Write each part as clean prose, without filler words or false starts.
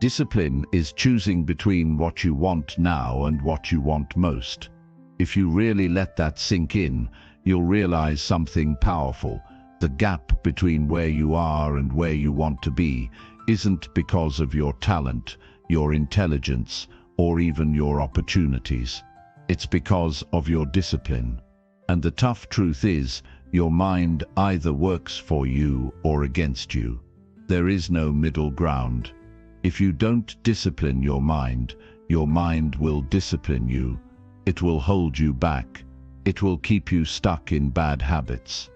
Discipline is choosing between what you want now and what you want most. If you really let that sink in, you'll realize something powerful. The gap between where you are and where you want to be isn't because of your talent, your intelligence, or even your opportunities. It's because of your discipline. And the tough truth is, your mind either works for you or against you. There is no middle ground. If you don't discipline your mind will discipline you. It will hold you back. It will keep you stuck in bad habits.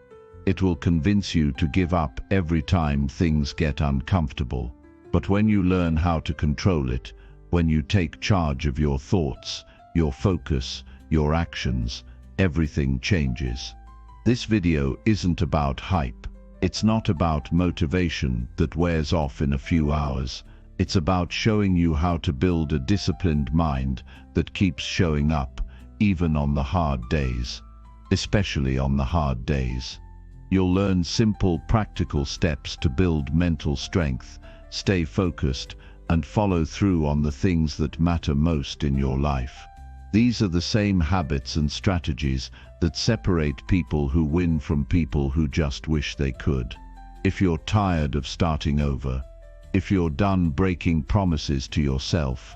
It will convince you to give up every time things get uncomfortable. But when you learn how to control it, when you take charge of your thoughts, your focus, your actions, everything changes. This video isn't about hype. It's not about motivation that wears off in a few hours. It's about showing you how to build a disciplined mind that keeps showing up, even on the hard days. Especially on the hard days. You'll learn simple, practical steps to build mental strength, stay focused, and follow through on the things that matter most in your life. These are the same habits and strategies that separate people who win from people who just wish they could. If you're tired of starting over, if you're done breaking promises to yourself,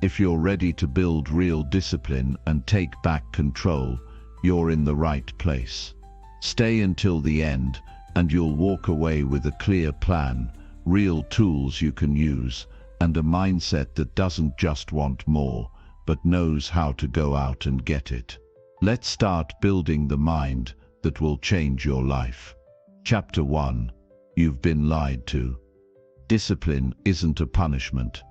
if you're ready to build real discipline and take back control, you're in the right place. Stay until the end, and you'll walk away with a clear plan, real tools you can use, and a mindset that doesn't just want more, but knows how to go out and get it. Let's start building the mind that will change your life. Chapter 1. You've been lied to. Discipline isn't a punishment.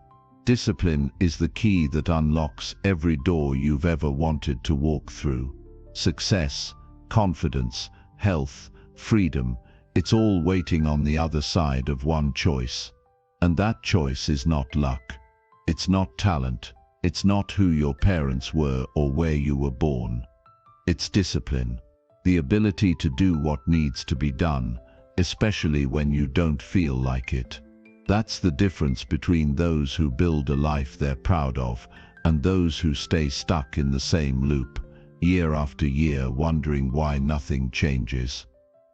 Discipline is the key that unlocks every door you've ever wanted to walk through. Success, confidence, health, freedom, it's all waiting on the other side of one choice. And that choice is not luck. It's not talent. It's not who your parents were or where you were born. It's discipline. The ability to do what needs to be done, especially when you don't feel like it. That's the difference between those who build a life they're proud of and those who stay stuck in the same loop, year after year, wondering why nothing changes.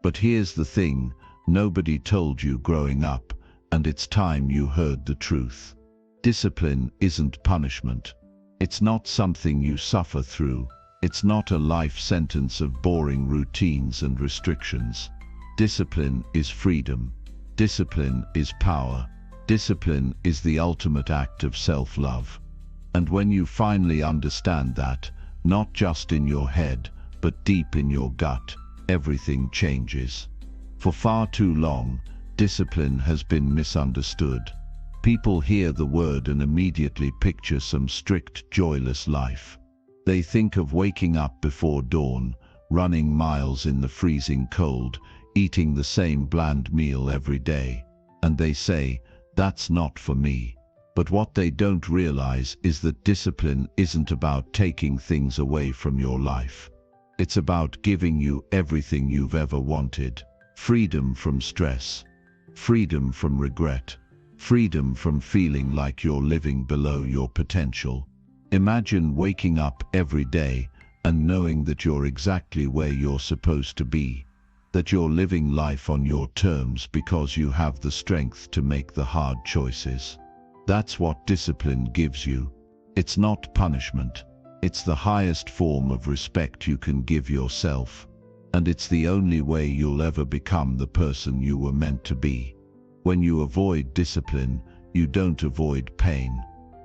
But here's the thing, nobody told you growing up, and it's time you heard the truth. Discipline isn't punishment. It's not something you suffer through. It's not a life sentence of boring routines and restrictions. Discipline is freedom. Discipline is power. Discipline is the ultimate act of self-love. And when you finally understand that, not just in your head, but deep in your gut, everything changes. For far too long, discipline has been misunderstood. People hear the word and immediately picture some strict, joyless life. They think of waking up before dawn, running miles in the freezing cold, eating the same bland meal every day, and they say, "That's not for me." But what they don't realize is that discipline isn't about taking things away from your life. It's about giving you everything you've ever wanted. Freedom from stress, freedom from regret, freedom from feeling like you're living below your potential. Imagine waking up every day and knowing that you're exactly where you're supposed to be, that you're living life on your terms because you have the strength to make the hard choices. That's what discipline gives you. It's not punishment. It's the highest form of respect you can give yourself. And it's the only way you'll ever become the person you were meant to be. When you avoid discipline, you don't avoid pain.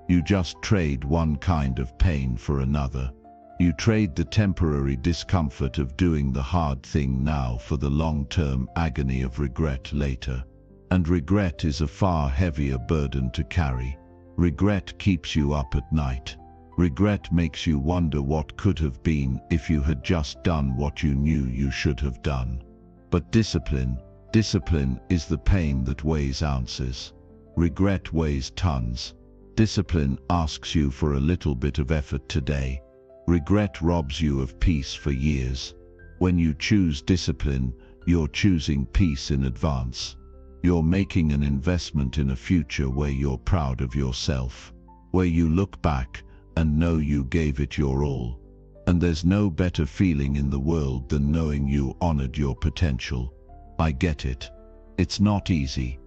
You just trade one kind of pain for another. You trade the temporary discomfort of doing the hard thing now for the long-term agony of regret later. And regret is a far heavier burden to carry. Regret keeps you up at night. Regret makes you wonder what could have been if you had just done what you knew you should have done. But discipline is the pain that weighs ounces. Regret weighs tons. Discipline asks you for a little bit of effort today. Regret robs you of peace for years. When you choose discipline, you're choosing peace in advance. You're making an investment in a future where you're proud of yourself, where you look back and know you gave it your all. And there's no better feeling in the world than knowing you honored your potential. I get it. It's not easy.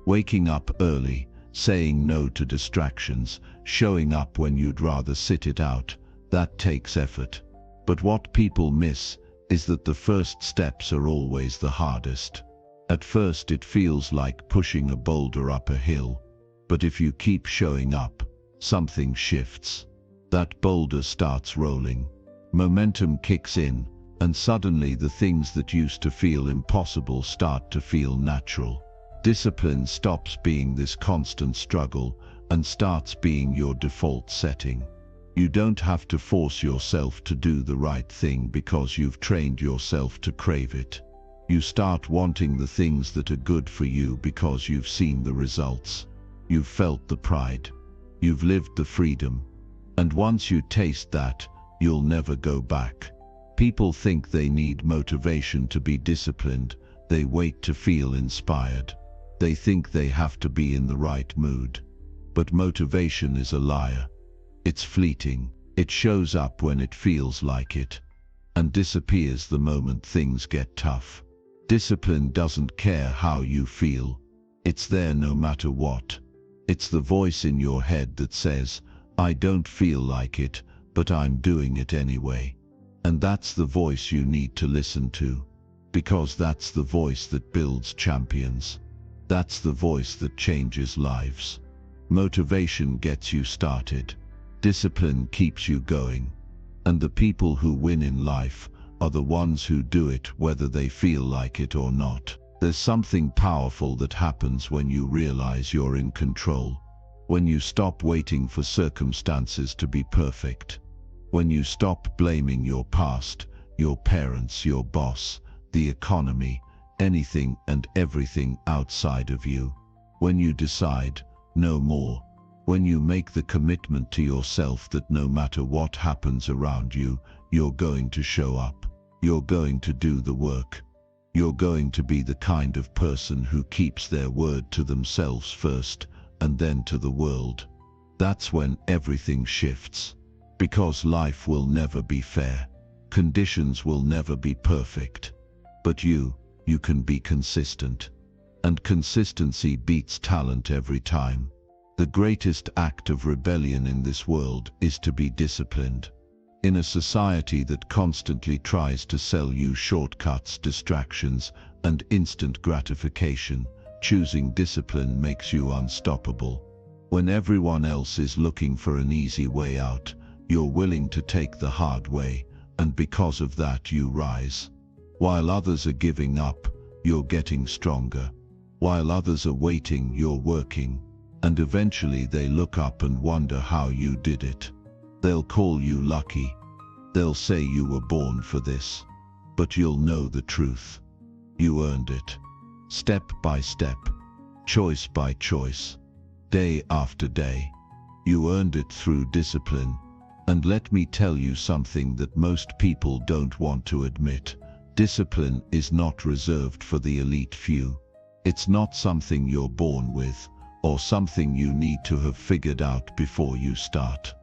Waking up early, saying no to distractions, showing up when you'd rather sit it out, that takes effort. But what people miss is that the first steps are always the hardest. At first it feels like pushing a boulder up a hill, but if you keep showing up, something shifts. That boulder starts rolling. Momentum kicks in, and suddenly the things that used to feel impossible start to feel natural. Discipline stops being this constant struggle and starts being your default setting. You don't have to force yourself to do the right thing because you've trained yourself to crave it. You start wanting the things that are good for you because you've seen the results. You've felt the pride. You've lived the freedom. And once you taste that, you'll never go back. People think they need motivation to be disciplined. They wait to feel inspired. They think they have to be in the right mood. But motivation is a liar. It's fleeting. It shows up when it feels like it, and disappears the moment things get tough. Discipline doesn't care how you feel. It's there no matter what. It's the voice in your head that says, I don't feel like it, but I'm doing it anyway. And that's the voice you need to listen to, because that's the voice that builds champions. That's the voice that changes lives. Motivation gets you started. Discipline keeps you going. And the people who win in life are the ones who do it whether they feel like it or not. There's something powerful that happens when you realize you're in control. When you stop waiting for circumstances to be perfect. When you stop blaming your past, your parents, your boss, the economy, anything and everything outside of you. When you decide, no more. When you make the commitment to yourself that no matter what happens around you, you're going to show up. You're going to do the work. You're going to be the kind of person who keeps their word to themselves first, and then to the world. That's when everything shifts. Because life will never be fair. Conditions will never be perfect. But you can be consistent. And consistency beats talent every time. The greatest act of rebellion in this world is to be disciplined. In a society that constantly tries to sell you shortcuts, distractions, and instant gratification, choosing discipline makes you unstoppable. When everyone else is looking for an easy way out, you're willing to take the hard way, and because of that you rise. While others are giving up, you're getting stronger. While others are waiting, you're working. And eventually they look up and wonder how you did it. They'll call you lucky. They'll say you were born for this. But you'll know the truth. You earned it. Step by step. Choice by choice. Day after day. You earned it through discipline. And let me tell you something that most people don't want to admit. Discipline is not reserved for the elite few. It's not something you're born with, or something you need to have figured out before you start.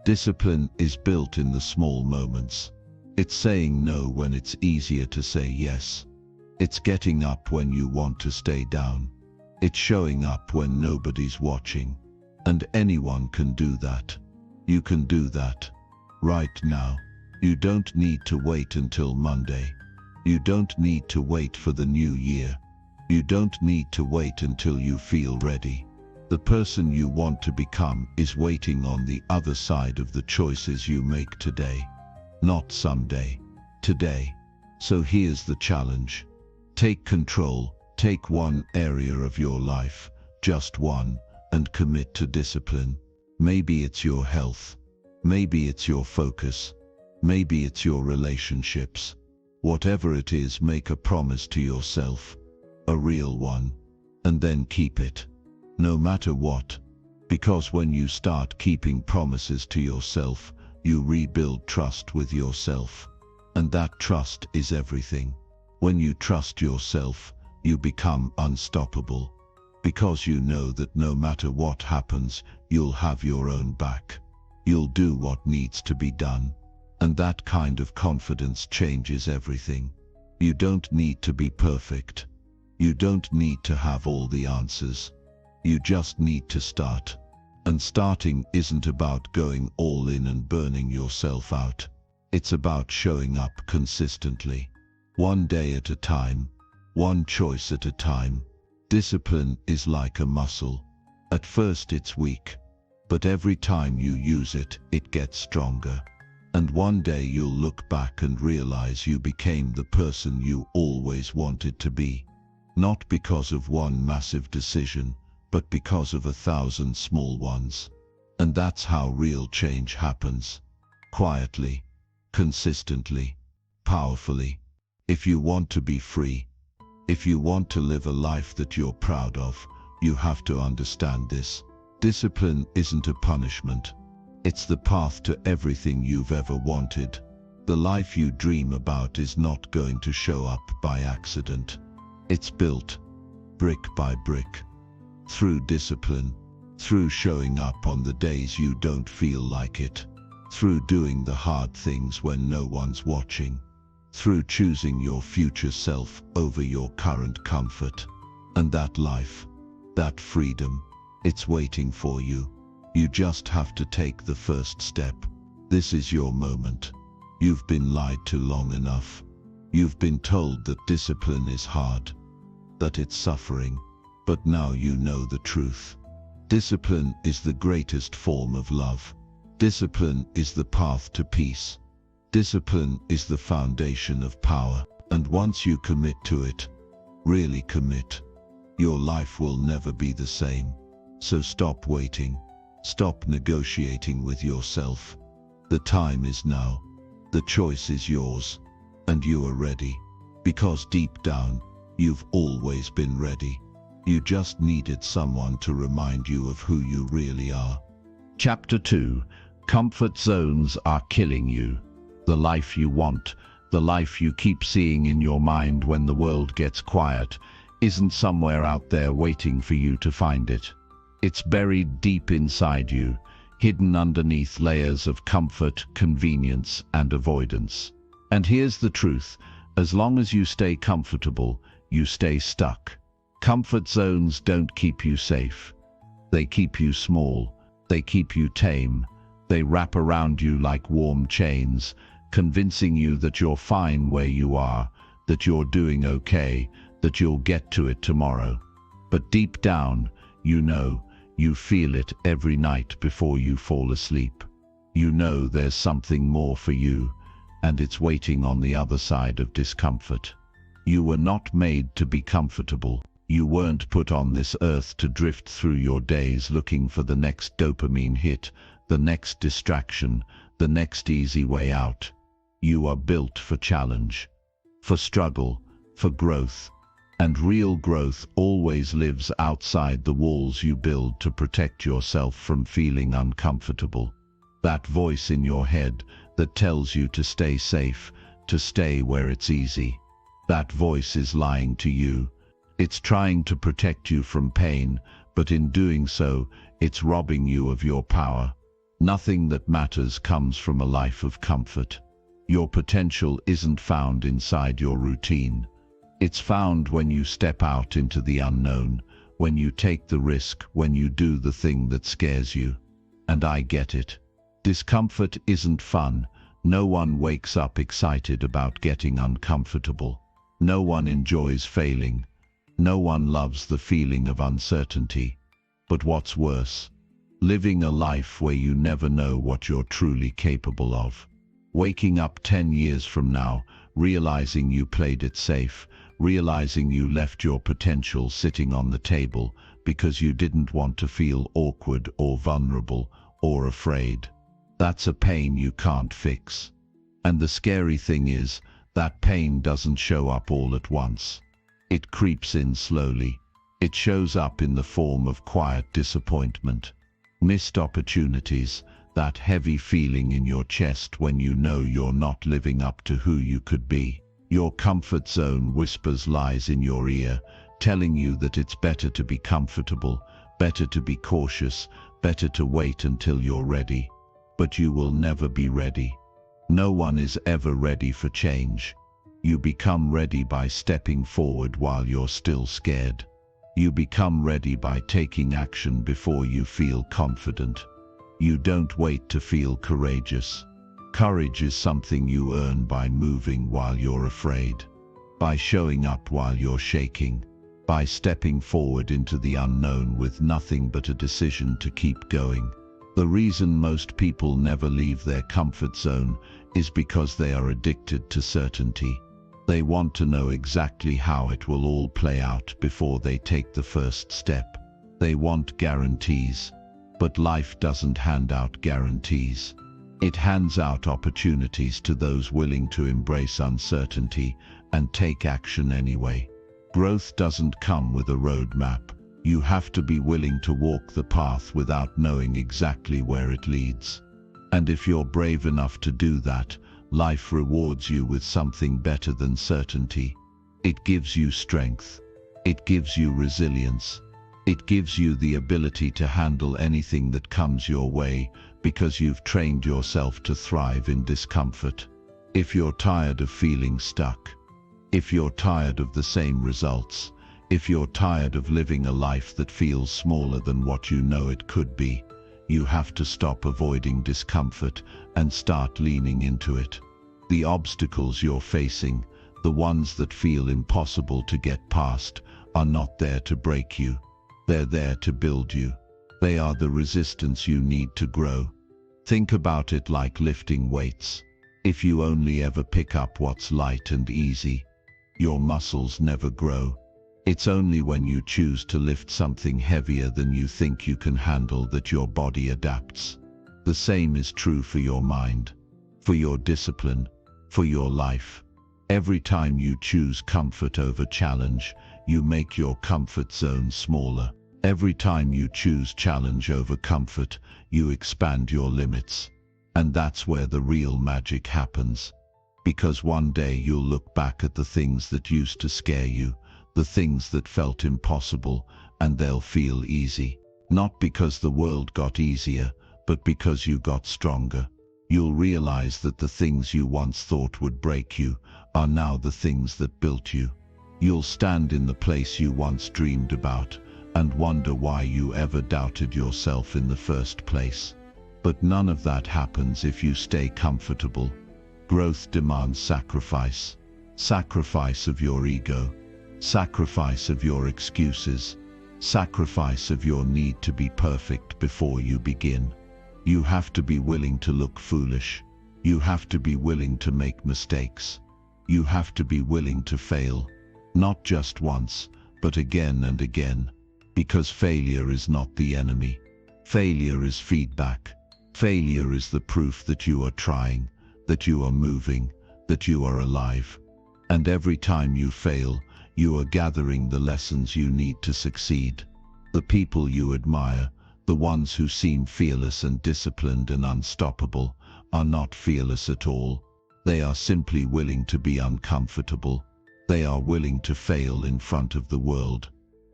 Discipline is built in the small moments. It's saying no when it's easier to say yes. It's getting up when you want to stay down. It's showing up when nobody's watching. And anyone can do that. You can do that right now. You don't need to wait until Monday. You don't need to wait for the new year. You don't need to wait until you feel ready. The person you want to become is waiting on the other side of the choices you make today. Not someday. Today. So here's the challenge. Take control. Take one area of your life, just one, and commit to discipline. Maybe it's your health. Maybe it's your focus. Maybe it's your relationships. Whatever it is, make a promise to yourself. A real one. And then keep it. No matter what. Because when you start keeping promises to yourself, you rebuild trust with yourself. And that trust is everything. When you trust yourself, You become unstoppable, because you know that no matter what happens, you'll have your own back. You'll do what needs to be done. And that kind of confidence changes everything. You don't need to be perfect. You don't need to have all the answers. You just need to start. And starting isn't about going all in and burning yourself out. It's about showing up consistently. One day at a time, one choice at a time. Discipline is like a muscle. At first it's weak, but every time you use it, it gets stronger. And one day you'll look back and realize you became the person you always wanted to be. Not because of one massive decision, but because of 1,000 small ones. And that's how real change happens. Quietly, consistently, powerfully. If you want to be free, if you want to live a life that you're proud of, you have to understand this. Discipline isn't a punishment. It's the path to everything you've ever wanted. The life you dream about is not going to show up by accident. It's built, brick by brick, through discipline, through showing up on the days you don't feel like it, through doing the hard things when no one's watching, through choosing your future self over your current comfort. And that life, that freedom, it's waiting for you. You just have to take the first step. This is your moment. You've been lied to long enough. You've been told that discipline is hard, that it's suffering, but now you know the truth. Discipline is the greatest form of love. Discipline is the path to peace. Discipline is the foundation of power. And once you commit to it, really commit, your life will never be the same. So stop waiting. Stop negotiating with yourself. The time is now. The choice is yours. And you are ready. Because deep down, you've always been ready. You just needed someone to remind you of who you really are. Chapter 2. Comfort zones are killing you. The life you want, the life you keep seeing in your mind when the world gets quiet, isn't somewhere out there waiting for you to find it. It's buried deep inside you, hidden underneath layers of comfort, convenience, and avoidance. And here's the truth: as long as you stay comfortable, you stay stuck. Comfort zones don't keep you safe. They keep you small. They keep you tame. They wrap around you like warm chains, convincing you that you're fine where you are, that you're doing okay, that you'll get to it tomorrow. But deep down, you know, you feel it every night before you fall asleep. You know there's something more for you, and it's waiting on the other side of discomfort. You were not made to be comfortable. You weren't put on this earth to drift through your days looking for the next dopamine hit, the next distraction, the next easy way out. You are built for challenge, for struggle, for growth. And real growth always lives outside the walls you build to protect yourself from feeling uncomfortable. That voice in your head that tells you to stay safe, to stay where it's easy. That voice is lying to you. It's trying to protect you from pain, but in doing so, it's robbing you of your power. Nothing that matters comes from a life of comfort. Your potential isn't found inside your routine. It's found when you step out into the unknown, when you take the risk, when you do the thing that scares you. And I get it. Discomfort isn't fun. No one wakes up excited about getting uncomfortable. No one enjoys failing. No one loves the feeling of uncertainty. But what's worse? Living a life where you never know what you're truly capable of. Waking up 10 years from now, realizing you played it safe, realizing you left your potential sitting on the table because you didn't want to feel awkward or vulnerable or afraid. That's a pain you can't fix. And the scary thing is, that pain doesn't show up all at once. It creeps in slowly. It shows up in the form of quiet disappointment, missed opportunities, that heavy feeling in your chest when you know you're not living up to who you could be. Your comfort zone whispers lies in your ear, telling you that it's better to be comfortable, better to be cautious, better to wait until you're ready. But you will never be ready. No one is ever ready for change. You become ready by stepping forward while you're still scared. You become ready by taking action before you feel confident. You don't wait to feel courageous. Courage is something you earn by moving while you're afraid, by showing up while you're shaking, by stepping forward into the unknown with nothing but a decision to keep going. The reason most people never leave their comfort zone is because they are addicted to certainty. They want to know exactly how it will all play out before they take the first step. They want guarantees, but life doesn't hand out guarantees. It hands out opportunities to those willing to embrace uncertainty and take action anyway. Growth doesn't come with a roadmap. You have to be willing to walk the path without knowing exactly where it leads. And if you're brave enough to do that, life rewards you with something better than certainty. It gives you strength. It gives you resilience. It gives you the ability to handle anything that comes your way, because you've trained yourself to thrive in discomfort. If you're tired of feeling stuck, if you're tired of the same results, if you're tired of living a life that feels smaller than what you know it could be, you have to stop avoiding discomfort and start leaning into it. The obstacles you're facing, the ones that feel impossible to get past, are not there to break you. They're there to build you. They are the resistance you need to grow. Think about it like lifting weights. If you only ever pick up what's light and easy, your muscles never grow. It's only when you choose to lift something heavier than you think you can handle that your body adapts. The same is true for your mind, for your discipline, for your life. Every time you choose comfort over challenge, you make your comfort zone smaller. Every time you choose challenge over comfort, you expand your limits. And that's where the real magic happens. Because one day you'll look back at the things that used to scare you, the things that felt impossible, and they'll feel easy. Not because the world got easier, but because you got stronger. You'll realize that the things you once thought would break you are now the things that built you. You'll stand in the place you once dreamed about and wonder why you ever doubted yourself in the first place. But none of that happens if you stay comfortable. Growth demands sacrifice. Sacrifice of your ego. Sacrifice of your excuses. Sacrifice of your need to be perfect before you begin. You have to be willing to look foolish. You have to be willing to make mistakes. You have to be willing to fail. Not just once, but again and again. Because failure is not the enemy. Failure is feedback. Failure is the proof that you are trying, that you are moving, that you are alive. And every time you fail, you are gathering the lessons you need to succeed. The people you admire, the ones who seem fearless and disciplined and unstoppable, are not fearless at all. They are simply willing to be uncomfortable. They are willing to fail in front of the world.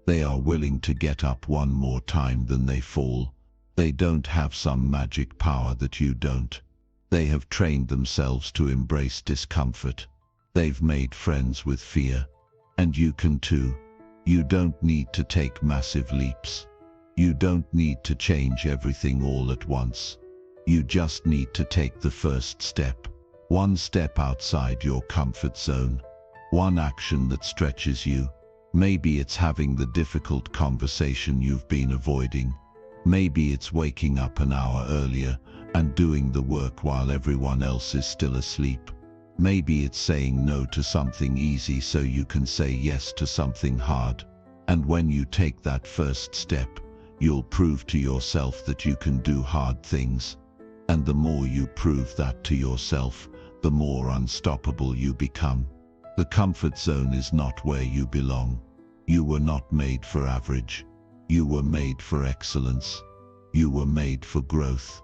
They are willing to get up one more time than they fall. They don't have some magic power that you don't. They have trained themselves to embrace discomfort. They've made friends with fear. And you can too. You don't need to take massive leaps. You don't need to change everything all at once. You just need to take the first step. One step outside your comfort zone. One action that stretches you. Maybe it's having the difficult conversation you've been avoiding. Maybe it's waking up an hour earlier and doing the work while everyone else is still asleep. Maybe it's saying no to something easy so you can say yes to something hard. And when you take that first step, you'll prove to yourself that you can do hard things. And the more you prove that to yourself, the more unstoppable you become. The comfort zone is not where you belong. You were not made for average. You were made for excellence. You were made for growth.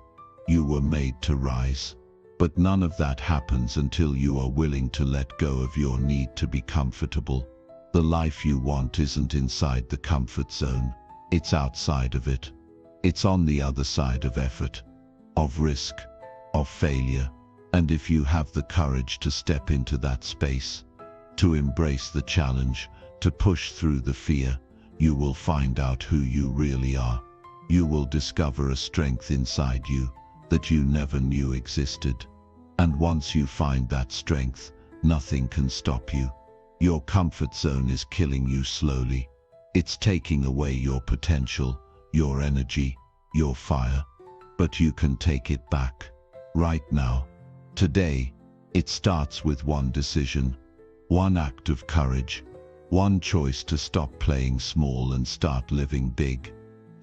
You were made to rise. But none of that happens until you are willing to let go of your need to be comfortable. The life you want isn't inside the comfort zone, it's outside of it. It's on the other side of effort, of risk, of failure. And if you have the courage to step into that space, to embrace the challenge, to push through the fear, you will find out who you really are. You will discover a strength inside you that you never knew existed. And once you find that strength, nothing can stop you. Your comfort zone is killing you slowly. It's taking away your potential, your energy, your fire. But you can take it back. Right now. Today. It starts with one decision. One act of courage. One choice to stop playing small and start living big.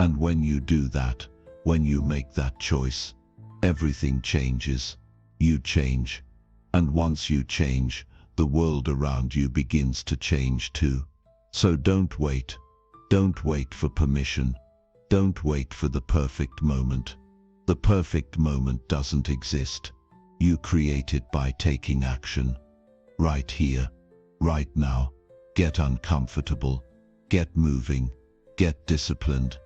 And when you do that, when you make that choice, everything changes. You change. And once you change, the world around you begins to change too. So don't wait. Don't wait for permission. Don't wait for the perfect moment. The perfect moment doesn't exist. You create it by taking action. Right here, right now. Get uncomfortable. Get moving. Get disciplined.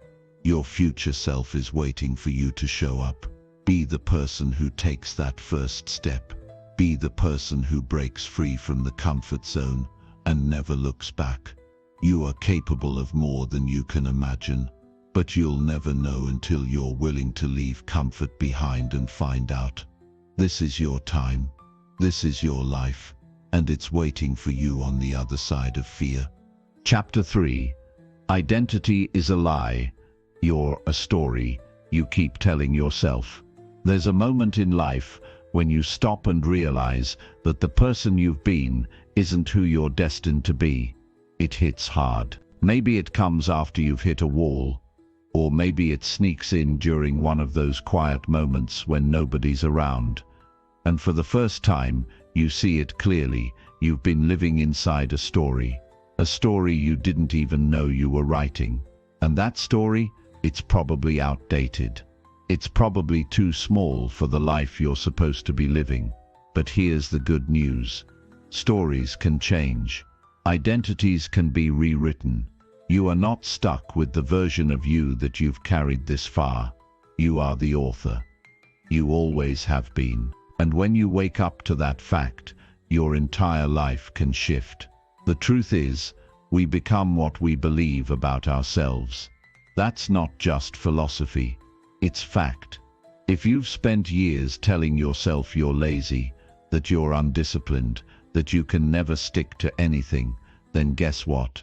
Your future self is waiting for you to show up. Be the person who takes that first step. Be the person who breaks free from the comfort zone and never looks back. You are capable of more than you can imagine, but you'll never know until you're willing to leave comfort behind and find out. This is your time. This is your life, and it's waiting for you on the other side of fear. Chapter 3. Identity is a lie. You're a story you keep telling yourself. There's a moment in life when you stop and realize that the person you've been isn't who you're destined to be. It hits hard. Maybe it comes after you've hit a wall, or maybe it sneaks in during one of those quiet moments when nobody's around. And for the first time, you see it clearly. You've been living inside a story you didn't even know you were writing. And that story, it's probably outdated. It's probably too small for the life you're supposed to be living. But here's the good news. Stories can change. Identities can be rewritten. You are not stuck with the version of you that you've carried this far. You are the author. You always have been. And when you wake up to that fact, your entire life can shift. The truth is, we become what we believe about ourselves. That's not just philosophy. It's fact. If you've spent years telling yourself you're lazy, that you're undisciplined, that you can never stick to anything, then guess what?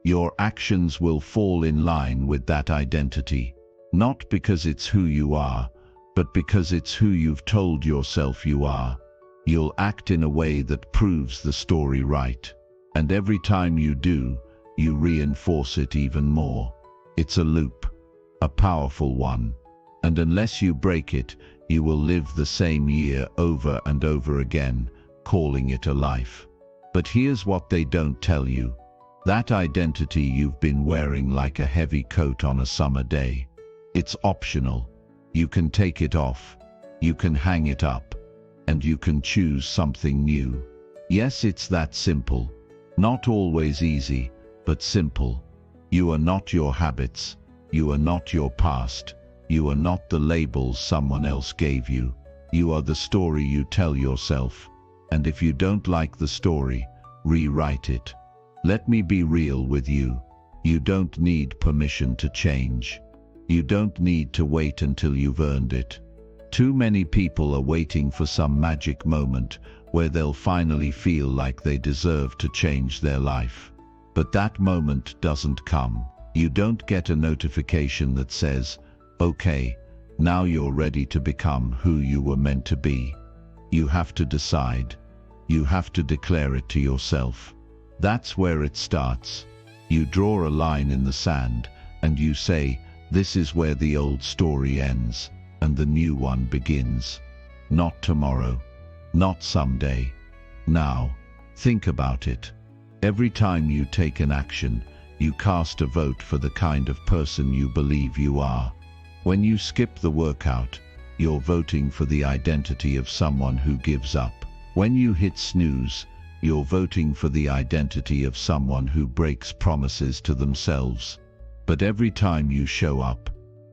Your actions will fall in line with that identity. Not because it's who you are, but because it's who you've told yourself you are. You'll act in a way that proves the story right. And every time you do, you reinforce it even more. It's a loop, a powerful one. And unless you break it, you will live the same year over and over again, calling it a life. But here's what they don't tell you. That identity you've been wearing like a heavy coat on a summer day. It's optional. You can take it off. You can hang it up. And you can choose something new. Yes, it's that simple. Not always easy, but simple. You are not your habits. You are not your past. You are not the labels someone else gave you. You are the story you tell yourself. And if you don't like the story, rewrite it. Let me be real with you. You don't need permission to change. You don't need to wait until you've earned it. Too many people are waiting for some magic moment where they'll finally feel like they deserve to change their life. But that moment doesn't come. You don't get a notification that says, "Okay, now you're ready to become who you were meant to be." You have to decide. You have to declare it to yourself. That's where it starts. You draw a line in the sand and you say, "This is where the old story ends and the new one begins." Not tomorrow. Not someday. Now. Think about it. Every time you take an action, you cast a vote for the kind of person you believe you are. When you skip the workout, you're voting for the identity of someone who gives up. When you hit snooze, you're voting for the identity of someone who breaks promises to themselves. But every time you show up,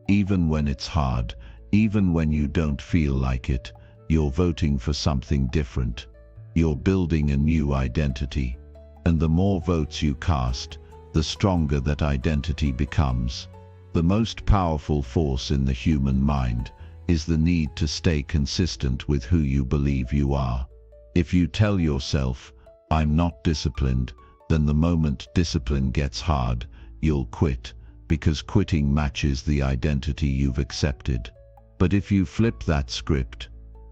even when it's hard, even when you don't feel like it, you're voting for something different. You're building a new identity. And the more votes you cast, the stronger that identity becomes. The most powerful force in the human mind is the need to stay consistent with who you believe you are. If you tell yourself, "I'm not disciplined," then the moment discipline gets hard, you'll quit, because quitting matches the identity you've accepted. But if you flip that script,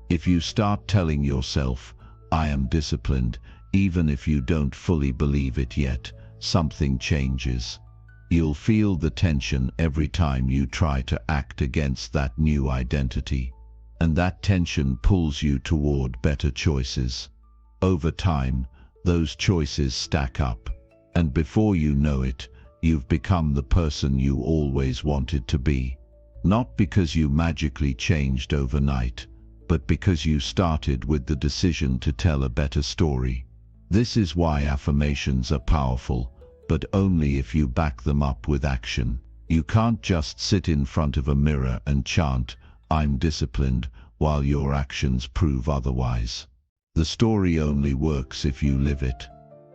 if you start telling yourself, "I am disciplined," even if you don't fully believe it yet, something changes. You'll feel the tension every time you try to act against that new identity. And that tension pulls you toward better choices. Over time, those choices stack up. And before you know it, you've become the person you always wanted to be. Not because you magically changed overnight, but because you started with the decision to tell a better story. This is why affirmations are powerful, but only if you back them up with action. You can't just sit in front of a mirror and chant, "I'm disciplined," while your actions prove otherwise. The story only works if you live it.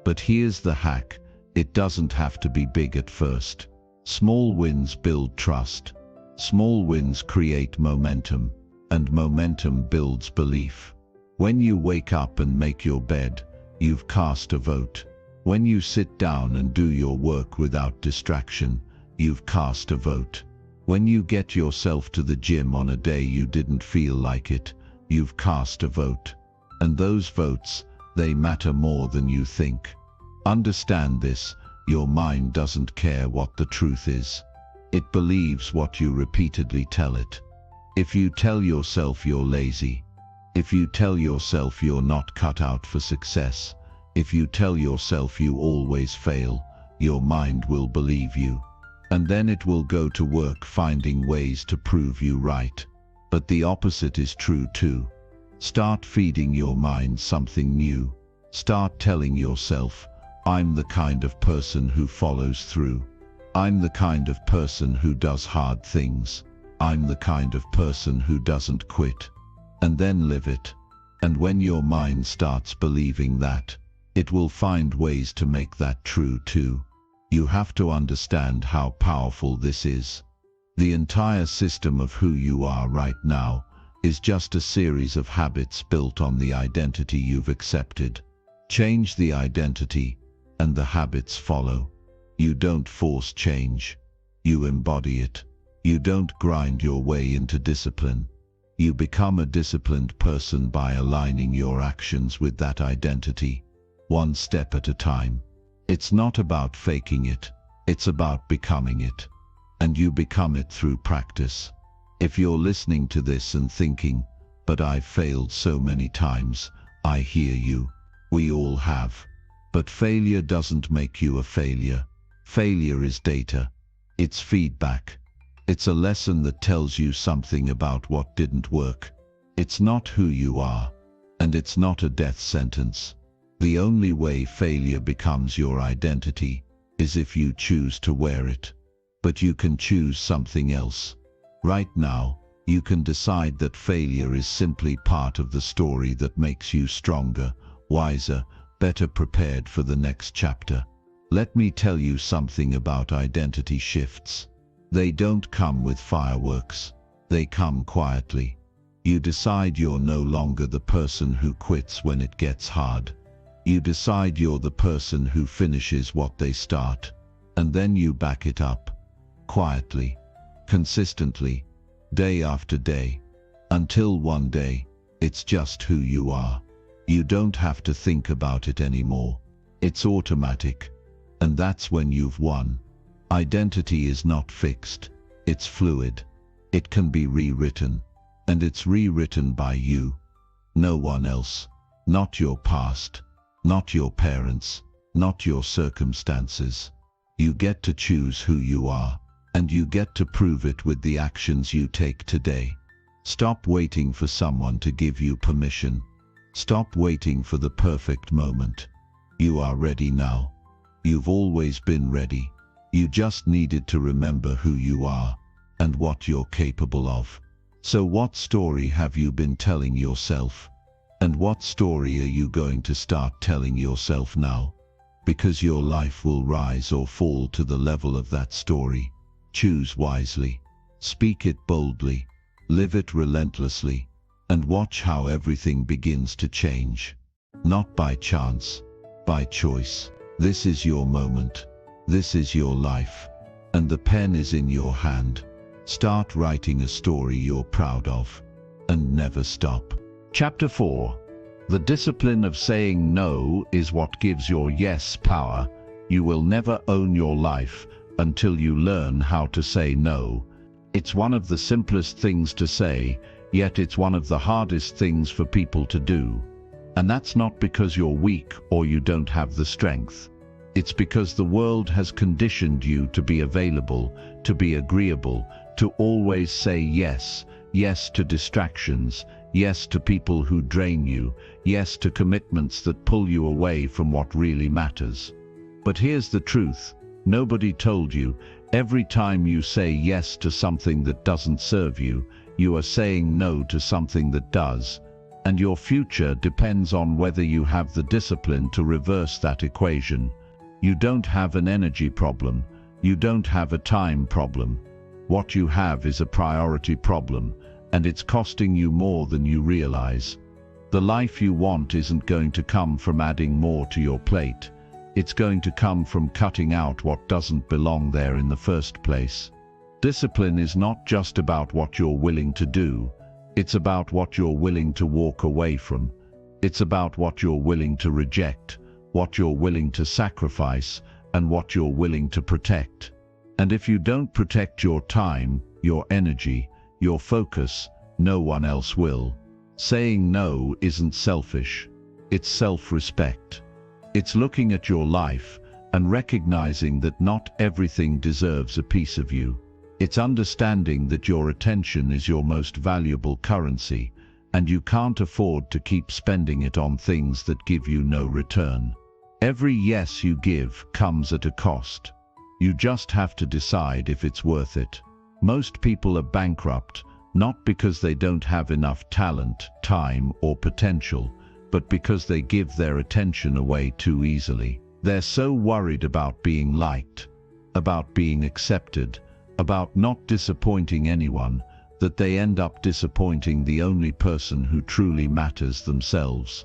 But here's the hack: it doesn't have to be big at first. Small wins build trust. Small wins create momentum, and momentum builds belief. When you wake up and make your bed, you've cast a vote. When you sit down and do your work without distraction, you've cast a vote. When you get yourself to the gym on a day you didn't feel like it, you've cast a vote. And those votes, they matter more than you think. Understand this: your mind doesn't care what the truth is. It believes what you repeatedly tell it. If you tell yourself you're lazy, if you tell yourself you're not cut out for success, if you tell yourself you always fail, your mind will believe you. And then it will go to work finding ways to prove you right. But the opposite is true too. Start feeding your mind something new. Start telling yourself, "I'm the kind of person who follows through. I'm the kind of person who does hard things. I'm the kind of person who doesn't quit." And then live it. And when your mind starts believing that, it will find ways to make that true too. You have to understand how powerful this is. The entire system of who you are right now is just a series of habits built on the identity you've accepted. Change the identity, and the habits follow. You don't force change. You embody it. You don't grind your way into discipline. You become a disciplined person by aligning your actions with that identity, one step at a time. It's not about faking it, it's about becoming it. And you become it through practice. If you're listening to this and thinking, "But I've failed so many times," I hear you. We all have. But failure doesn't make you a failure. Failure is data. It's feedback. It's a lesson that tells you something about what didn't work. It's not who you are, and it's not a death sentence. The only way failure becomes your identity is if you choose to wear it. But you can choose something else. Right now, you can decide that failure is simply part of the story that makes you stronger, wiser, better prepared for the next chapter. Let me tell you something about identity shifts. They don't come with fireworks. They come quietly. You decide you're no longer the person who quits when it gets hard. You decide you're the person who finishes what they start. And then you back it up. Quietly. Consistently. Day after day. Until one day, it's just who you are. You don't have to think about it anymore. It's automatic. And that's when you've won. Identity is not fixed. It's fluid. It can be rewritten. And it's rewritten by you. No one else. Not your past. Not your parents. Not your circumstances. You get to choose who you are. And you get to prove it with the actions you take today. Stop waiting for someone to give you permission. Stop waiting for the perfect moment. You are ready now. You've always been ready. You just needed to remember who you are and what you're capable of. So what story have you been telling yourself? And what story are you going to start telling yourself now? Because your life will rise or fall to the level of that story. Choose wisely. Speak it boldly. Live it relentlessly. And watch how everything begins to change. Not by chance, by choice. This is your moment. This is your life. And the pen is in your hand. Start writing a story you're proud of. And never stop. Chapter 4. The discipline of saying no is what gives your yes power. You will never own your life until you learn how to say no. It's one of the simplest things to say, yet it's one of the hardest things for people to do. And that's not because you're weak or you don't have the strength. It's because the world has conditioned you to be available, to be agreeable, to always say yes. Yes to distractions, yes to people who drain you, yes to commitments that pull you away from what really matters. But here's the truth. Nobody told you. Every time you say yes to something that doesn't serve you, you are saying no to something that does. And your future depends on whether you have the discipline to reverse that equation. You don't have an energy problem. You don't have a time problem. What you have is a priority problem, and it's costing you more than you realize. The life you want isn't going to come from adding more to your plate. It's going to come from cutting out what doesn't belong there in the first place. Discipline is not just about what you're willing to do. It's about what you're willing to walk away from. It's about what you're willing to reject, what you're willing to sacrifice, and what you're willing to protect. And if you don't protect your time, your energy, your focus, no one else will. Saying no isn't selfish. It's self-respect. It's looking at your life and recognizing that not everything deserves a piece of you. It's understanding that your attention is your most valuable currency, and you can't afford to keep spending it on things that give you no return. Every yes you give comes at a cost. You just have to decide if it's worth it. Most people are bankrupt, not because they don't have enough talent, time, or potential, but because they give their attention away too easily. They're so worried about being liked, about being accepted, about not disappointing anyone, that they end up disappointing the only person who truly matters, themselves.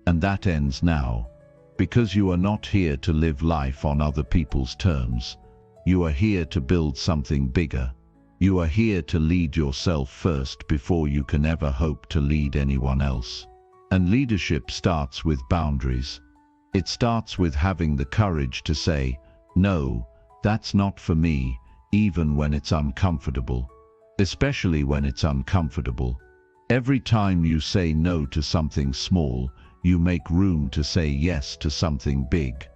And that ends now. Because you are not here to live life on other people's terms. You are here to build something bigger. You are here to lead yourself first before you can ever hope to lead anyone else. And leadership starts with boundaries. It starts with having the courage to say, no, that's not for me, even when it's uncomfortable. Especially when it's uncomfortable. Every time you say no to something small, you make room to say yes to something big.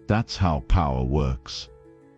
That's how power works.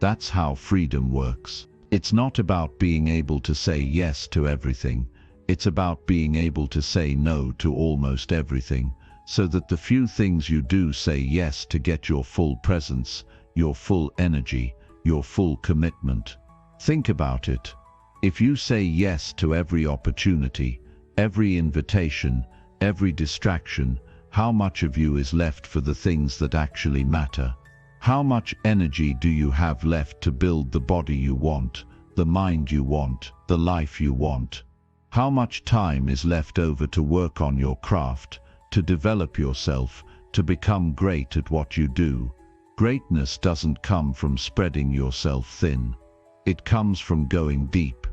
That's how freedom works. It's not about being able to say yes to everything. It's about being able to say no to almost everything, so that the few things you do say yes to get your full presence, your full energy, your full commitment. Think about it. If you say yes to every opportunity, every invitation, every distraction, how much of you is left for the things that actually matter? How much energy do you have left to build the body you want, the mind you want, the life you want? How much time is left over to work on your craft, to develop yourself, to become great at what you do? Greatness doesn't come from spreading yourself thin. It comes from going deep.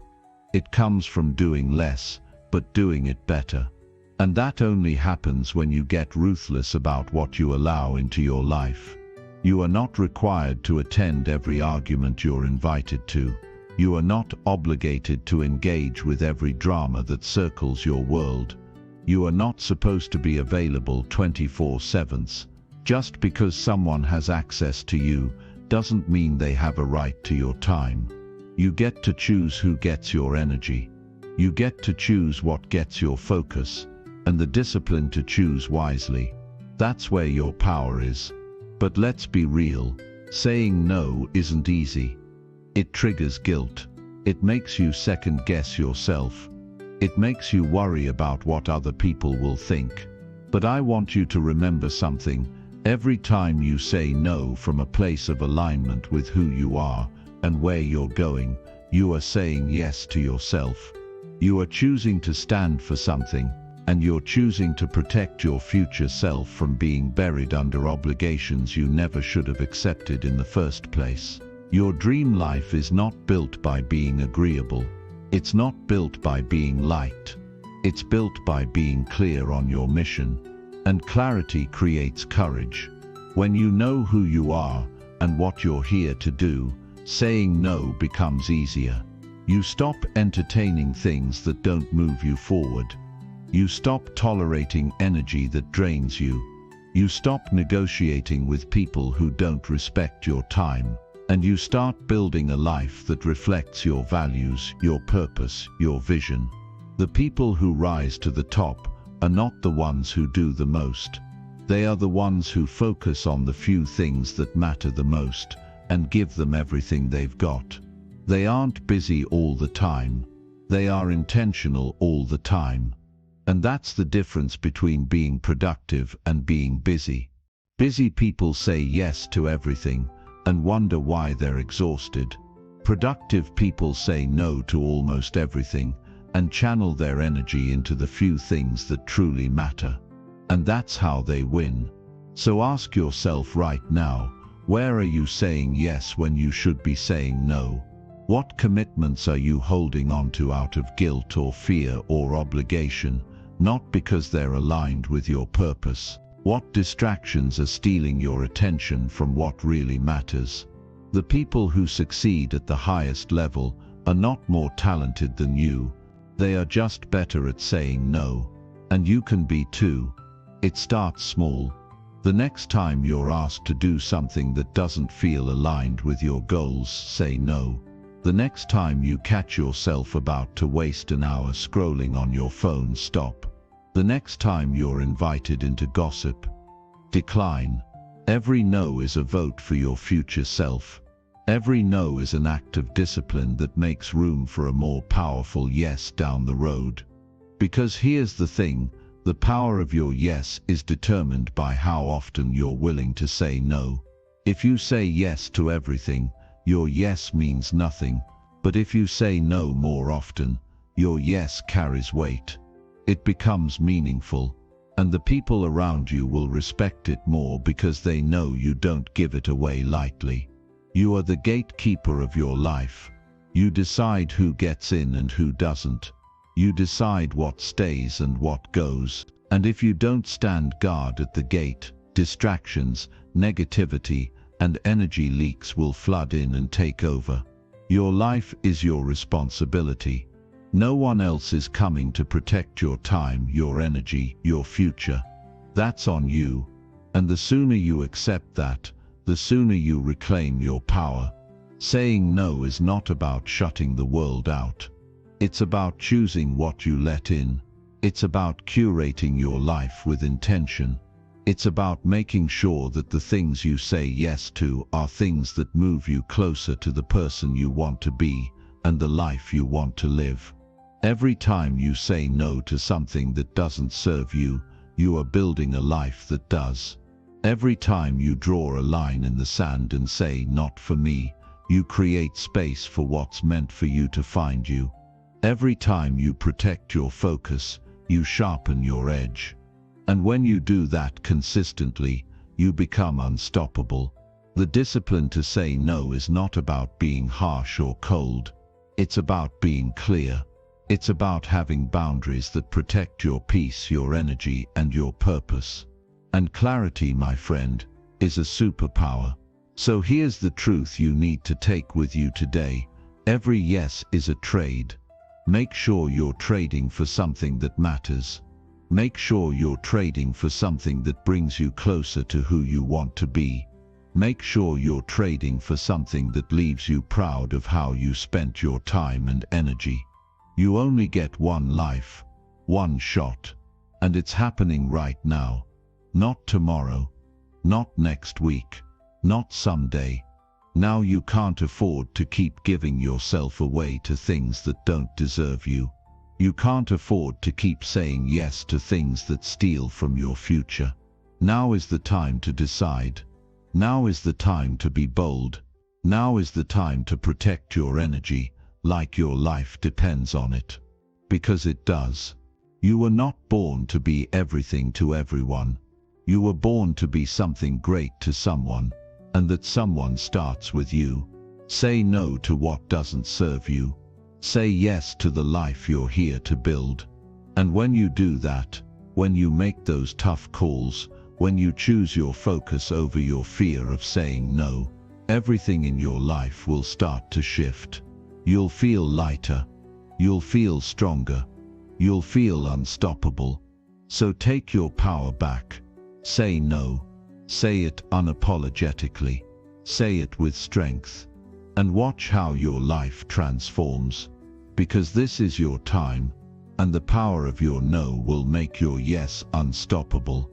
It comes from doing less, but doing it better. And that only happens when you get ruthless about what you allow into your life. You are not required to attend every argument you're invited to. You are not obligated to engage with every drama that circles your world. You are not supposed to be available 24/7. Just because someone has access to you doesn't mean they have a right to your time. You get to choose who gets your energy. You get to choose what gets your focus, and the discipline to choose wisely. That's where your power is. But let's be real, saying no isn't easy. It triggers guilt. It makes you second-guess yourself. It makes you worry about what other people will think. But I want you to remember something. Every time you say no from a place of alignment with who you are and where you're going, you are saying yes to yourself. You are choosing to stand for something, and you're choosing to protect your future self from being buried under obligations you never should have accepted in the first place. Your dream life is not built by being agreeable. It's not built by being liked. It's built by being clear on your mission. And clarity creates courage. When you know who you are and what you're here to do, saying no becomes easier. You stop entertaining things that don't move you forward. You stop tolerating energy that drains you. You stop negotiating with people who don't respect your time. And you start building a life that reflects your values, your purpose, your vision. The people who rise to the top are not the ones who do the most. They are the ones who focus on the few things that matter the most and give them everything they've got. They aren't busy all the time. They are intentional all the time. And that's the difference between being productive and being busy. Busy people say yes to everything and wonder why they're exhausted. Productive people say no to almost everything and channel their energy into the few things that truly matter. And that's how they win. So ask yourself right now, where are you saying yes when you should be saying no? What commitments are you holding on to out of guilt or fear or obligation, not because they're aligned with your purpose? What distractions are stealing your attention from what really matters? The people who succeed at the highest level are not more talented than you. They are just better at saying no. And you can be too. It starts small. The next time you're asked to do something that doesn't feel aligned with your goals, say no. The next time you catch yourself about to waste an hour scrolling on your phone, stop. The next time you're invited into gossip, decline. Every no is a vote for your future self. Every no is an act of discipline that makes room for a more powerful yes down the road. Because here's the thing, the power of your yes is determined by how often you're willing to say no. If you say yes to everything, your yes means nothing. But if you say no more often, your yes carries weight. It becomes meaningful, and the people around you will respect it more because they know you don't give it away lightly. You are the gatekeeper of your life. You decide who gets in and who doesn't. You decide what stays and what goes. And if you don't stand guard at the gate, distractions, negativity, and energy leaks will flood in and take over. Your life is your responsibility. No one else is coming to protect your time, your energy, your future. That's on you. And the sooner you accept that, the sooner you reclaim your power. Saying no is not about shutting the world out. It's about choosing what you let in. It's about curating your life with intention. It's about making sure that the things you say yes to are things that move you closer to the person you want to be and the life you want to live. Every time you say no to something that doesn't serve you, you are building a life that does. Every time you draw a line in the sand and say, "Not for me," you create space for what's meant for you to find you. Every time you protect your focus, you sharpen your edge. And when you do that consistently, you become unstoppable. The discipline to say no is not about being harsh or cold. It's about being clear. It's about having boundaries that protect your peace, your energy, and your purpose. And clarity, my friend, is a superpower. So here's the truth you need to take with you today. Every yes is a trade. Make sure you're trading for something that matters. Make sure you're trading for something that brings you closer to who you want to be. Make sure you're trading for something that leaves you proud of how you spent your time and energy. You only get one life, one shot, and it's happening right now. Not tomorrow, not next week, not someday. Now you can't afford to keep giving yourself away to things that don't deserve you. You can't afford to keep saying yes to things that steal from your future. Now is the time to decide. Now is the time to be bold. Now is the time to protect your energy, like your life depends on it. Because it does. You were not born to be everything to everyone. You were born to be something great to someone, and that someone starts with you. Say no to what doesn't serve you. Say yes to the life you're here to build. And when you do that, when you make those tough calls, when you choose your focus over your fear of saying no, everything in your life will start to shift. You'll feel lighter. You'll feel stronger. You'll feel unstoppable. So take your power back. Say no. Say it unapologetically. Say it with strength. And watch how your life transforms. Because this is your time, and the power of your no will make your yes unstoppable.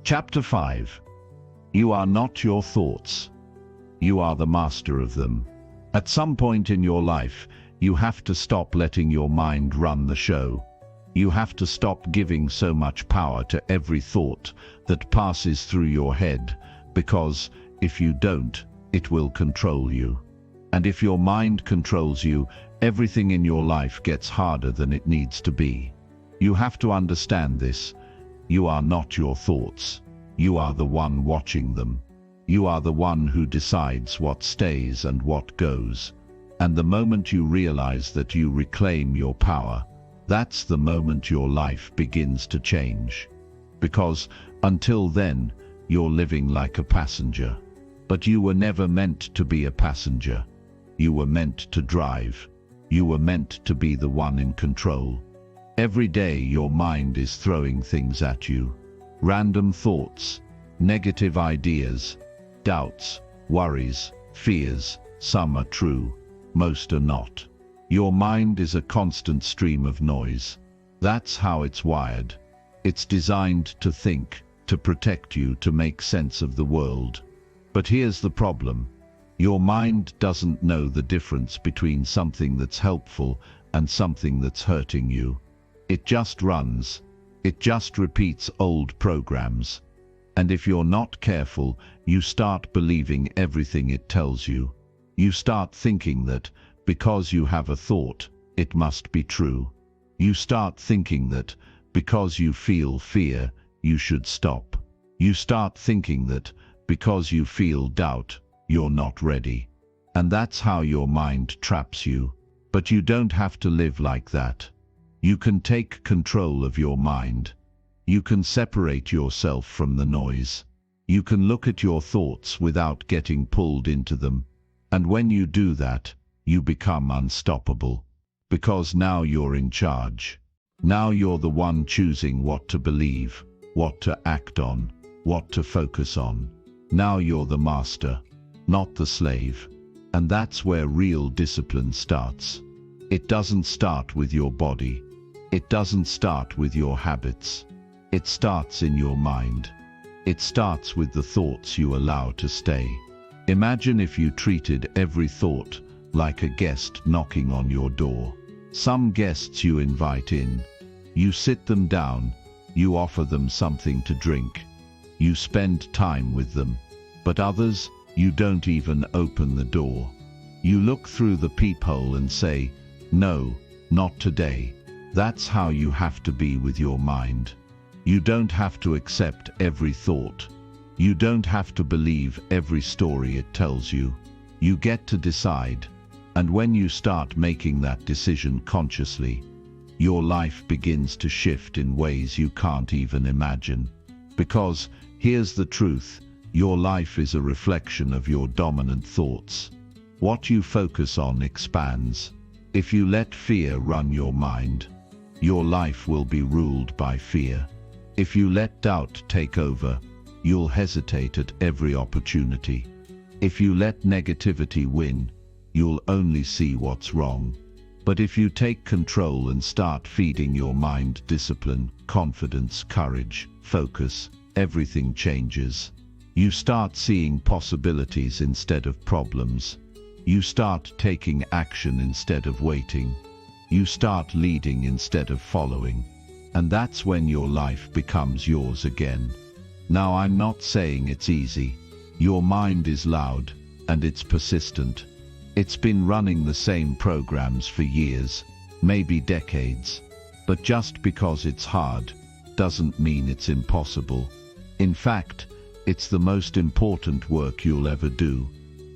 Chapter 5. You are not your thoughts. You are the master of them. At some point in your life, you have to stop letting your mind run the show. You have to stop giving so much power to every thought that passes through your head, because if you don't, it will control you. And if your mind controls you, everything in your life gets harder than it needs to be. You have to understand this. You are not your thoughts. You are the one watching them. You are the one who decides what stays and what goes. And the moment you realize that you reclaim your power, that's the moment your life begins to change. Because until then, you're living like a passenger. But you were never meant to be a passenger. You were meant to drive. You were meant to be the one in control. Every day your mind is throwing things at you. Random thoughts, negative ideas, doubts, worries, fears. Some are true, most are not. Your mind is a constant stream of noise. That's how it's wired. It's designed to think, to protect you, to make sense of the world. But here's the problem. Your mind doesn't know the difference between something that's helpful and something that's hurting you. It just runs. It just repeats old programs. And if you're not careful, you start believing everything it tells you. You start thinking that, because you have a thought, it must be true. You start thinking that, because you feel fear, you should stop. You start thinking that, because you feel doubt, you're not ready. And that's how your mind traps you. But you don't have to live like that. You can take control of your mind. You can separate yourself from the noise. You can look at your thoughts without getting pulled into them. And when you do that, you become unstoppable. Because now you're in charge. Now you're the one choosing what to believe, what to act on, what to focus on. Now you're the master, not the slave. And that's where real discipline starts. It doesn't start with your body. It doesn't start with your habits. It starts in your mind. It starts with the thoughts you allow to stay. Imagine if you treated every thought like a guest knocking on your door. Some guests you invite in. You sit them down. You offer them something to drink. You spend time with them. But others, you don't even open the door. You look through the peephole and say, "No, not today." That's how you have to be with your mind. You don't have to accept every thought. You don't have to believe every story it tells you. You get to decide. And when you start making that decision consciously, your life begins to shift in ways you can't even imagine. Because, here's the truth, your life is a reflection of your dominant thoughts. What you focus on expands. If you let fear run your mind, your life will be ruled by fear. If you let doubt take over, you'll hesitate at every opportunity. If you let negativity win, you'll only see what's wrong. But if you take control and start feeding your mind discipline, confidence, courage, focus, everything changes. You start seeing possibilities instead of problems. You start taking action instead of waiting. You start leading instead of following. And that's when your life becomes yours again. Now, I'm not saying it's easy. Your mind is loud, and it's persistent. It's been running the same programs for years, maybe decades. But just because it's hard, doesn't mean it's impossible. In fact, it's the most important work you'll ever do.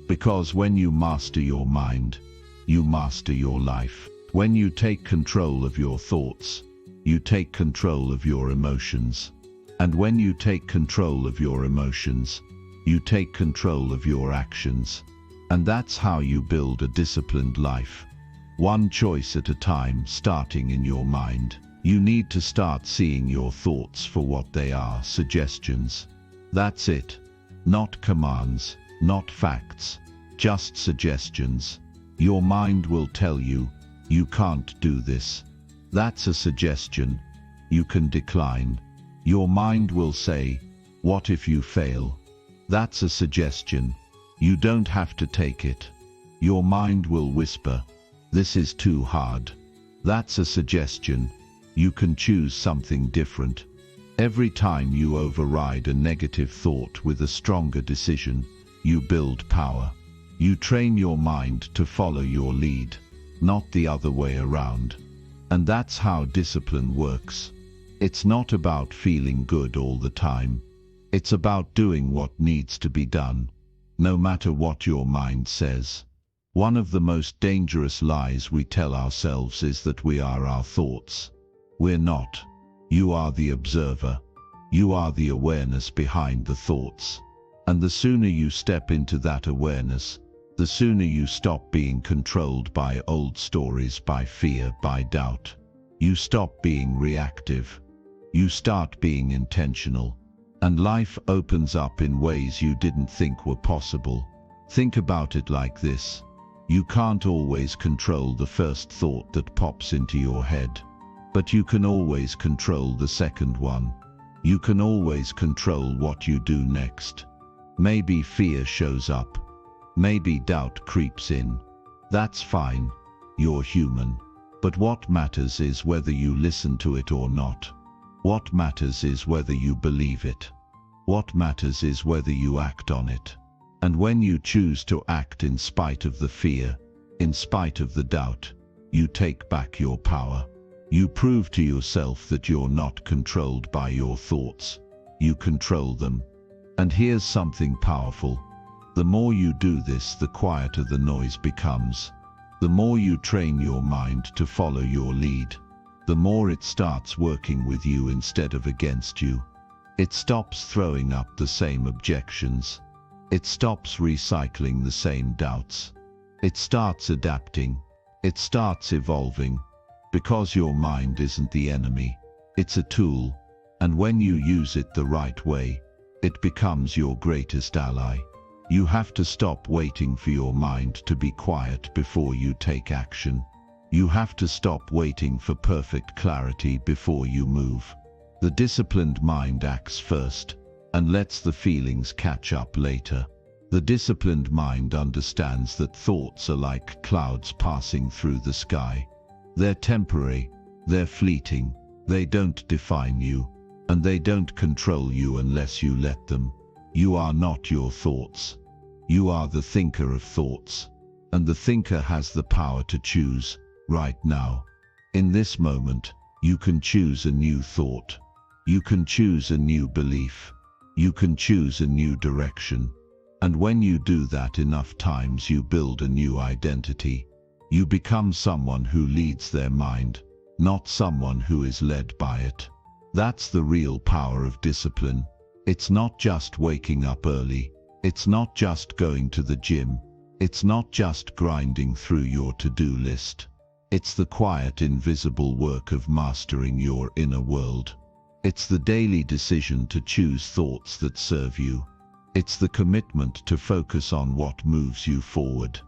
Because when you master your mind, you master your life. When you take control of your thoughts, you take control of your emotions. And when you take control of your emotions, you take control of your actions. And that's how you build a disciplined life. One choice at a time, starting in your mind. You need to start seeing your thoughts for what they are, suggestions. That's it. Not commands, not facts, just suggestions. Your mind will tell you, you can't do this. That's a suggestion. You can decline. Your mind will say, what if you fail? That's a suggestion. You don't have to take it. Your mind will whisper, this is too hard. That's a suggestion. You can choose something different. Every time you override a negative thought with a stronger decision, you build power. You train your mind to follow your lead, not the other way around. And that's how discipline works. It's not about feeling good all the time. It's about doing what needs to be done, no matter what your mind says. One of the most dangerous lies we tell ourselves is that we are our thoughts. We're not. You are the observer. You are the awareness behind the thoughts. And the sooner you step into that awareness, the sooner you stop being controlled by old stories, by fear, by doubt. You stop being reactive. You start being intentional. And life opens up in ways you didn't think were possible. Think about it like this. You can't always control the first thought that pops into your head. But you can always control the second one. You can always control what you do next. Maybe fear shows up. Maybe doubt creeps in. That's fine. You're human. But what matters is whether you listen to it or not. What matters is whether you believe it. What matters is whether you act on it. And when you choose to act in spite of the fear, in spite of the doubt, you take back your power. You prove to yourself that you're not controlled by your thoughts. You control them. And here's something powerful. The more you do this, the quieter the noise becomes. The more you train your mind to follow your lead, the more it starts working with you instead of against you. It stops throwing up the same objections. It stops recycling the same doubts. It starts adapting. It starts evolving. Because your mind isn't the enemy. It's a tool. And when you use it the right way, it becomes your greatest ally. You have to stop waiting for your mind to be quiet before you take action. You have to stop waiting for perfect clarity before you move. The disciplined mind acts first and lets the feelings catch up later. The disciplined mind understands that thoughts are like clouds passing through the sky. They're temporary, they're fleeting, they don't define you, and they don't control you unless you let them. You are not your thoughts. You are the thinker of thoughts, and the thinker has the power to choose, right now. In this moment, you can choose a new thought. You can choose a new belief. You can choose a new direction. And when you do that enough times, you build a new identity. You become someone who leads their mind, not someone who is led by it. That's the real power of discipline. It's not just waking up early. It's not just going to the gym. It's not just grinding through your to-do list. It's the quiet, invisible work of mastering your inner world. It's the daily decision to choose thoughts that serve you. It's the commitment to focus on what moves you forward.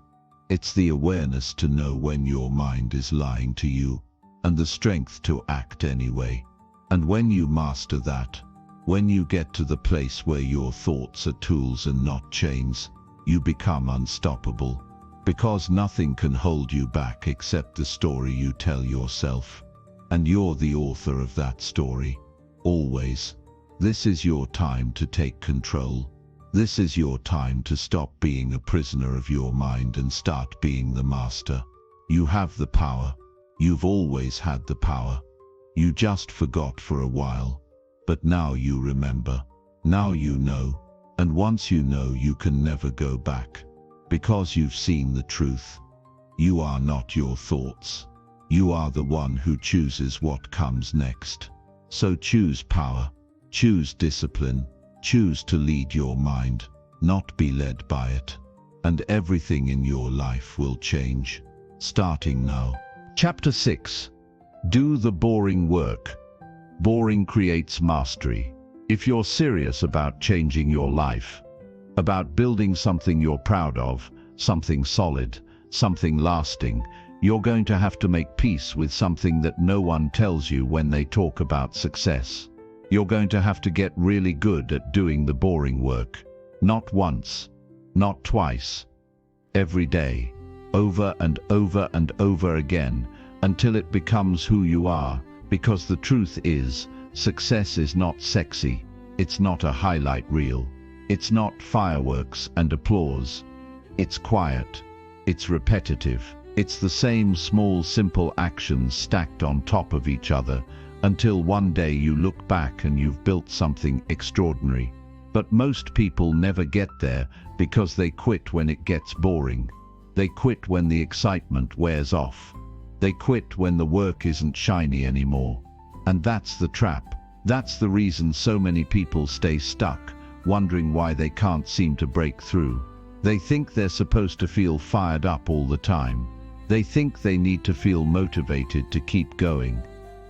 It's the awareness to know when your mind is lying to you, and the strength to act anyway. And when you master that, when you get to the place where your thoughts are tools and not chains, you become unstoppable. Because nothing can hold you back except the story you tell yourself. And you're the author of that story. Always. This is your time to take control. This is your time to stop being a prisoner of your mind and start being the master. You have the power. You've always had the power. You just forgot for a while. But now you remember. Now you know. And once you know, you can never go back. Because you've seen the truth. You are not your thoughts. You are the one who chooses what comes next. So choose power. Choose discipline. Choose to lead your mind, not be led by it. And everything in your life will change. Starting now. Chapter 6. Do the boring work. Boring creates mastery. If you're serious about changing your life, about building something you're proud of, something solid, something lasting, you're going to have to make peace with something that no one tells you when they talk about success. You're going to have to get really good at doing the boring work. Not once, not twice, every day, over and over and over again, until it becomes who you are, because the truth is, success is not sexy, it's not a highlight reel, it's not fireworks and applause, it's quiet, it's repetitive, it's the same small simple actions stacked on top of each other, until one day you look back and you've built something extraordinary. But most people never get there because they quit when it gets boring. They quit when the excitement wears off. They quit when the work isn't shiny anymore. And that's the trap. That's the reason so many people stay stuck, wondering why they can't seem to break through. They think they're supposed to feel fired up all the time. They think they need to feel motivated to keep going.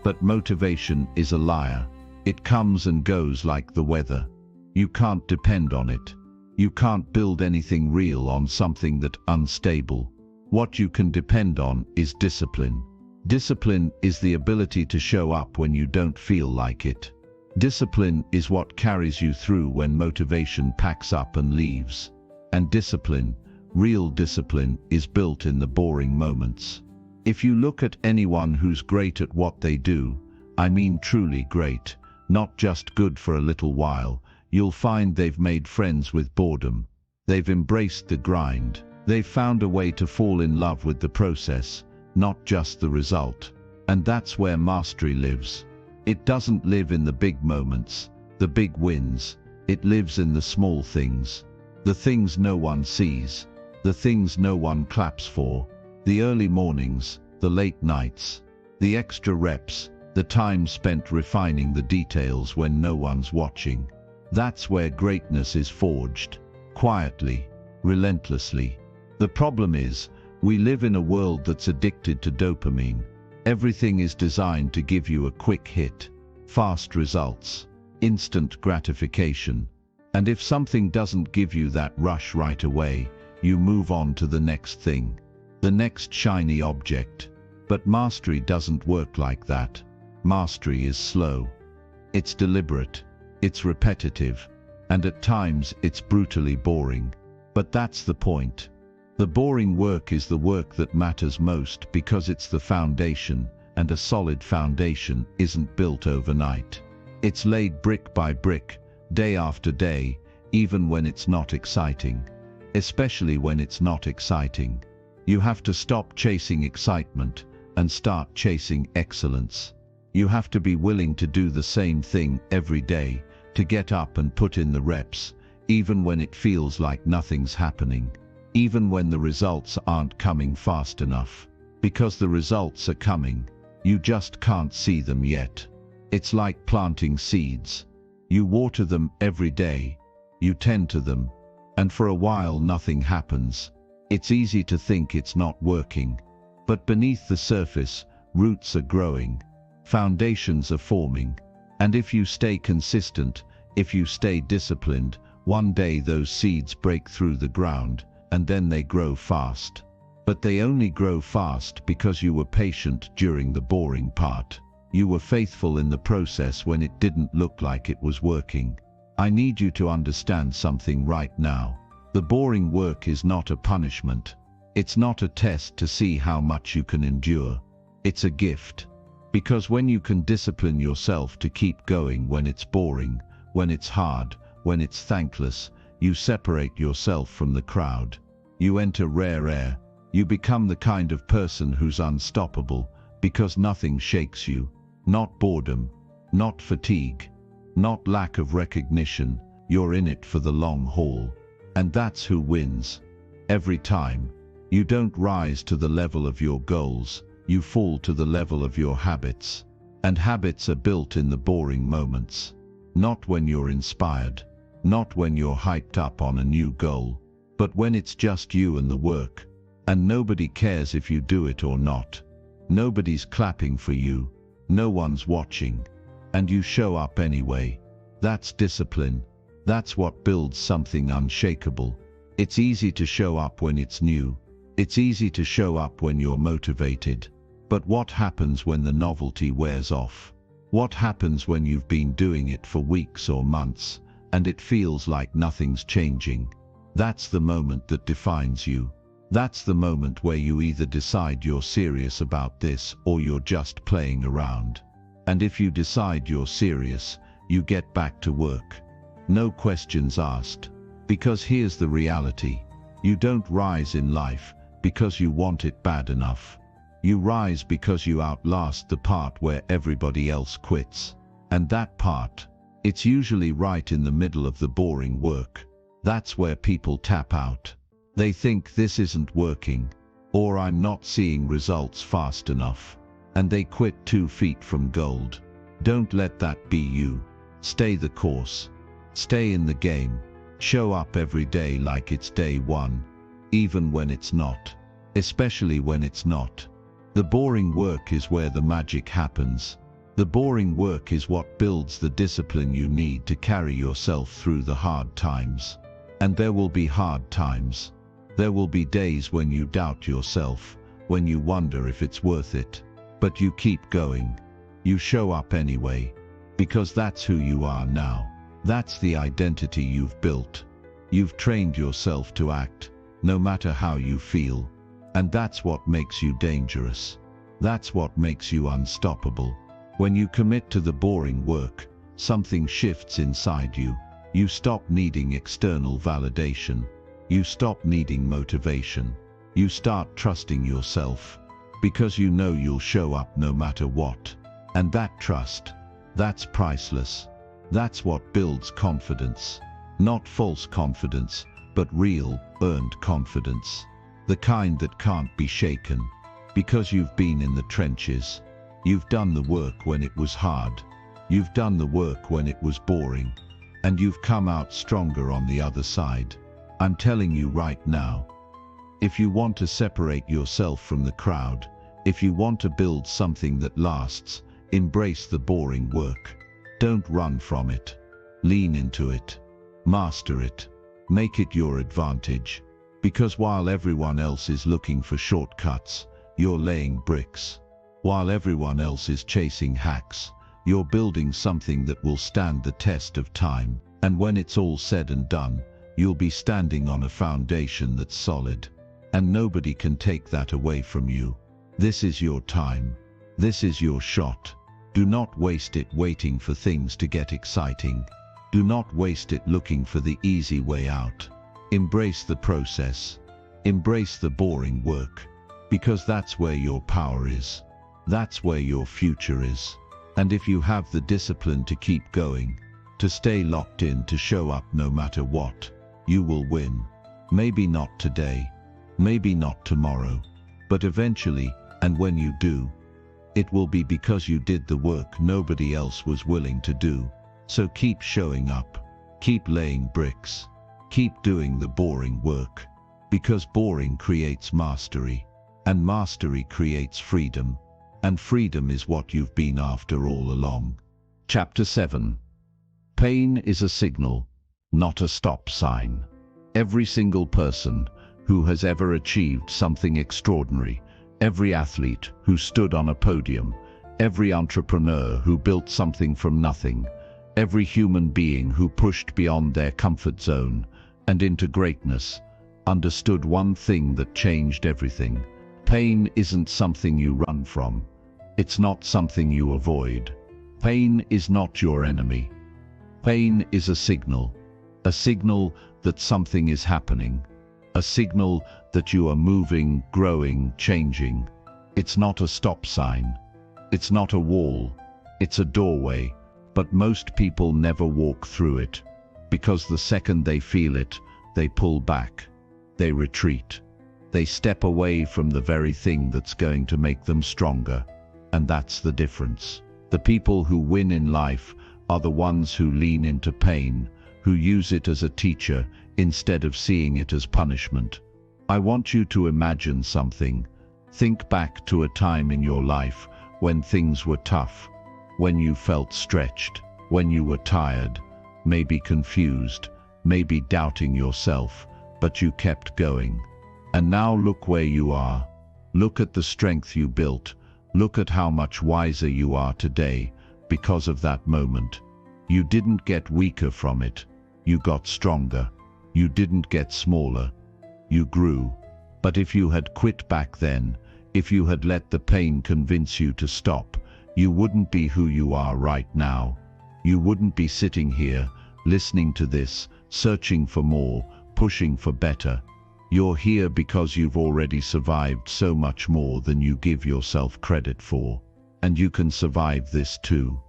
But motivation is a liar. It comes and goes like the weather. You can't depend on it. You can't build anything real on something that's unstable. What you can depend on is discipline. Discipline is the ability to show up when you don't feel like it. Discipline is what carries you through when motivation packs up and leaves. And discipline, real discipline, is built in the boring moments. If you look at anyone who's great at what they do, I mean truly great, not just good for a little while, you'll find they've made friends with boredom. They've embraced the grind. They've found a way to fall in love with the process, not just the result. And that's where mastery lives. It doesn't live in the big moments, the big wins. It lives in the small things. The things no one sees. The things no one claps for. The early mornings, the late nights, the extra reps, the time spent refining the details when no one's watching. That's where greatness is forged, quietly, relentlessly. The problem is, we live in a world that's addicted to dopamine. Everything is designed to give you a quick hit, fast results, instant gratification. And if something doesn't give you that rush right away, you move on to the next thing. The next shiny object. But mastery doesn't work like that. Mastery is slow. It's deliberate. It's repetitive. And at times it's brutally boring. But that's the point. The boring work is the work that matters most because it's the foundation, and a solid foundation isn't built overnight. It's laid brick by brick, day after day, even when it's not exciting. Especially when it's not exciting. You have to stop chasing excitement and start chasing excellence. You have to be willing to do the same thing every day, to get up and put in the reps, even when it feels like nothing's happening, even when the results aren't coming fast enough. Because the results are coming, you just can't see them yet. It's like planting seeds. You water them every day, you tend to them, and for a while nothing happens. It's easy to think it's not working, but beneath the surface, roots are growing, foundations are forming, and if you stay consistent, if you stay disciplined, one day those seeds break through the ground, and then they grow fast. But they only grow fast because you were patient during the boring part. You were faithful in the process when it didn't look like it was working. I need you to understand something right now. The boring work is not a punishment. It's not a test to see how much you can endure. It's a gift. Because when you can discipline yourself to keep going when it's boring, when it's hard, when it's thankless, you separate yourself from the crowd. You enter rare air. You become the kind of person who's unstoppable because nothing shakes you. Not boredom, not fatigue, not lack of recognition. You're in it for the long haul. And that's who wins. Every time. You don't rise to the level of your goals, you fall to the level of your habits. And habits are built in the boring moments. Not when you're inspired, not when you're hyped up on a new goal, but when it's just you and the work. And nobody cares if you do it or not. Nobody's clapping for you. No one's watching. And you show up anyway. That's discipline. That's what builds something unshakable. It's easy to show up when it's new. It's easy to show up when you're motivated. But what happens when the novelty wears off? What happens when you've been doing it for weeks or months, and it feels like nothing's changing? That's the moment that defines you. That's the moment where you either decide you're serious about this or you're just playing around. And if you decide you're serious, you get back to work. No questions asked. Because here's the reality. You don't rise in life because you want it bad enough. You rise because you outlast the part where everybody else quits. And that part, it's usually right in the middle of the boring work. That's where people tap out. They think this isn't working, or I'm not seeing results fast enough. And they quit 2 feet from gold. Don't let that be you. Stay the course. Stay in the game. Show up every day like it's day one, even when it's not. Especially when it's not. The boring work is where the magic happens. The boring work is what builds the discipline you need to carry yourself through the hard times. And there will be hard times. There will be days when you doubt yourself, when you wonder if it's worth it. But you keep going. You show up anyway. Because that's who you are now. That's the identity you've built. You've trained yourself to act, no matter how you feel. And that's what makes you dangerous. That's what makes you unstoppable. When you commit to the boring work, something shifts inside you. You stop needing external validation. You stop needing motivation. You start trusting yourself. Because you know you'll show up no matter what. And that trust, that's priceless. That's what builds confidence. Not false confidence, but real, earned confidence. The kind that can't be shaken. Because you've been in the trenches. You've done the work when it was hard. You've done the work when it was boring. And you've come out stronger on the other side. I'm telling you right now. If you want to separate yourself from the crowd, if you want to build something that lasts, embrace the boring work. Don't run from it. Lean into it. Master it. Make it your advantage. Because while everyone else is looking for shortcuts, you're laying bricks. While everyone else is chasing hacks, you're building something that will stand the test of time. And when it's all said and done, you'll be standing on a foundation that's solid. And nobody can take that away from you. This is your time. This is your shot. Do not waste it waiting for things to get exciting. Do not waste it looking for the easy way out. Embrace the process. Embrace the boring work. Because that's where your power is. That's where your future is. And if you have the discipline to keep going, to stay locked in, to show up no matter what, you will win. Maybe not today, maybe not tomorrow, but eventually, and when you do, it will be because you did the work nobody else was willing to do. So keep showing up, keep laying bricks, keep doing the boring work. Because boring creates mastery, and mastery creates freedom, and freedom is what you've been after all along. Chapter 7. Pain is a signal, not a stop sign. Every single person, who has ever achieved something extraordinary, every athlete who stood on a podium, every entrepreneur who built something from nothing, every human being who pushed beyond their comfort zone and into greatness, understood one thing that changed everything. Pain isn't something you run from. It's not something you avoid. Pain is not your enemy. Pain is a signal that something is happening, a signal that you are moving, growing, changing. It's not a stop sign. It's not a wall. It's a doorway. But most people never walk through it, because the second they feel it, they pull back. They retreat. They step away from the very thing that's going to make them stronger. And that's the difference. The people who win in life are the ones who lean into pain, who use it as a teacher instead of seeing it as punishment. I want you to imagine something. Think back to a time in your life when things were tough, when you felt stretched, when you were tired, maybe confused, maybe doubting yourself, but you kept going. And now look where you are. Look at the strength you built. Look at how much wiser you are today because of that moment. You didn't get weaker from it. You got stronger. You didn't get smaller. You grew. But if you had quit back then, if you had let the pain convince you to stop, you wouldn't be who you are right now. You wouldn't be sitting here, listening to this, searching for more, pushing for better. You're here because you've already survived so much more than you give yourself credit for. And you can survive this too.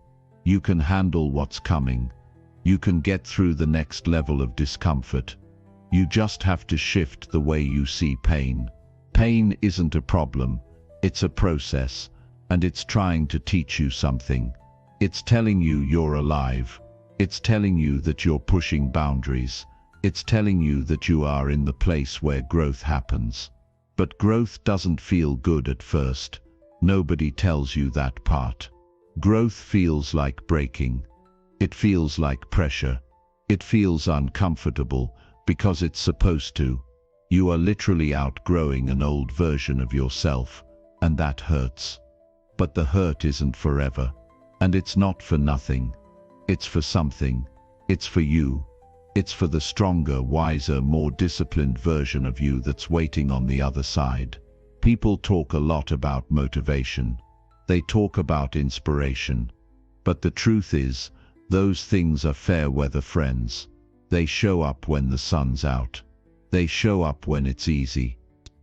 You can handle what's coming. You can get through the next level of discomfort. You just have to shift the way you see pain. Pain isn't a problem. It's a process. And it's trying to teach you something. It's telling you you're alive. It's telling you that you're pushing boundaries. It's telling you that you are in the place where growth happens. But growth doesn't feel good at first. Nobody tells you that part. Growth feels like breaking. It feels like pressure. It feels uncomfortable because it's supposed to. You are literally outgrowing an old version of yourself, and that hurts. But the hurt isn't forever. And it's not for nothing. It's for something. It's for you. It's for the stronger, wiser, more disciplined version of you that's waiting on the other side. People talk a lot about motivation. They talk about inspiration. But the truth is, those things are fair weather friends. They show up when the sun's out. They show up when it's easy.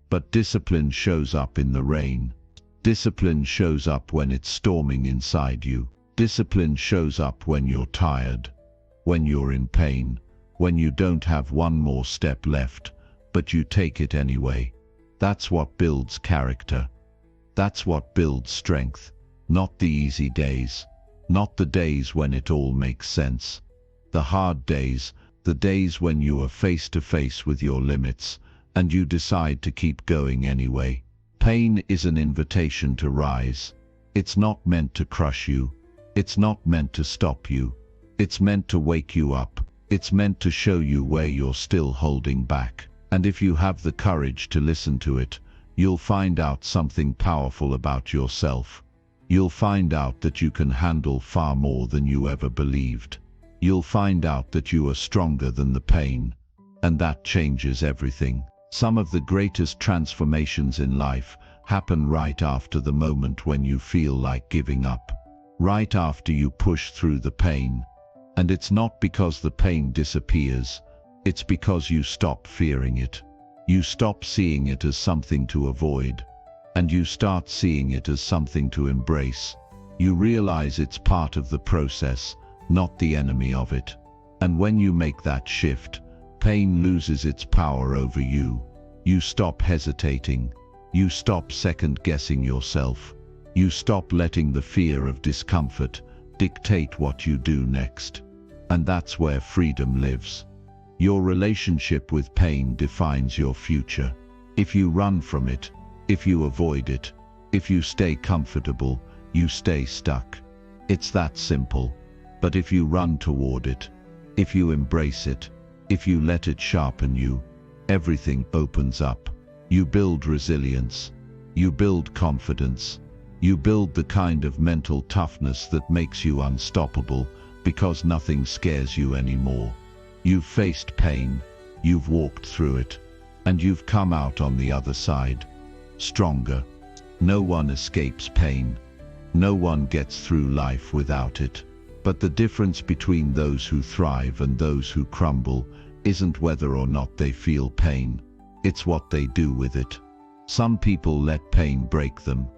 But discipline shows up in the rain. Discipline shows up when it's storming inside you. Discipline shows up when you're tired, when you're in pain, when you don't have one more step left, but you take it anyway. That's what builds character. That's what builds strength. Not the easy days. Not the days when it all makes sense. The hard days, the days when you are face to face with your limits, and you decide to keep going anyway. Pain is an invitation to rise. It's not meant to crush you. It's not meant to stop you. It's meant to wake you up. It's meant to show you where you're still holding back. And if you have the courage to listen to it, you'll find out something powerful about yourself. You'll find out that you can handle far more than you ever believed. You'll find out that you are stronger than the pain. And that changes everything. Some of the greatest transformations in life happen right after the moment when you feel like giving up. Right after you push through the pain. And it's not because the pain disappears, it's because you stop fearing it. You stop seeing it as something to avoid, and you start seeing it as something to embrace. You realize it's part of the process, not the enemy of it. And when you make that shift, pain loses its power over you. You stop hesitating. You stop second-guessing yourself. You stop letting the fear of discomfort dictate what you do next. And that's where freedom lives. Your relationship with pain defines your future. If you run from it, if you avoid it, if you stay comfortable, you stay stuck. It's that simple. But if you run toward it, if you embrace it, if you let it sharpen you, everything opens up. You build resilience. You build confidence. You build the kind of mental toughness that makes you unstoppable because nothing scares you anymore. You've faced pain, you've walked through it, and you've come out on the other side, stronger. No one escapes pain. No one gets through life without it. But the difference between those who thrive and those who crumble isn't whether or not they feel pain. It's what they do with it. Some people let pain break them.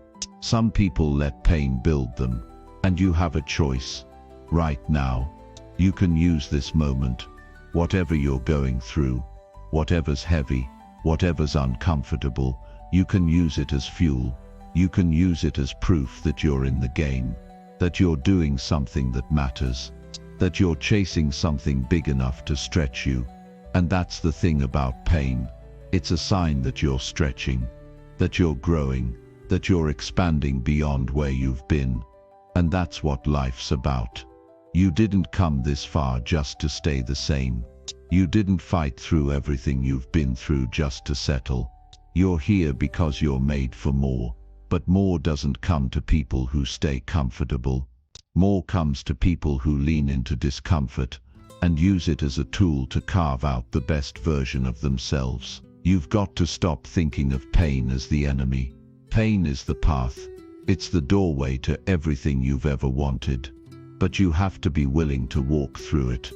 Some people let pain build them. And you have a choice. Right now, you can use this moment, whatever you're going through, whatever's heavy, whatever's uncomfortable, you can use it as fuel. You can use it as proof that you're in the game, that you're doing something that matters, that you're chasing something big enough to stretch you. And that's the thing about pain. It's a sign that you're stretching, that you're growing, that you're expanding beyond where you've been. And that's what life's about. You didn't come this far just to stay the same. You didn't fight through everything you've been through just to settle. You're here because you're made for more. But more doesn't come to people who stay comfortable. More comes to people who lean into discomfort and use it as a tool to carve out the best version of themselves. You've got to stop thinking of pain as the enemy. Pain is the path. It's the doorway to everything you've ever wanted. But you have to be willing to walk through it.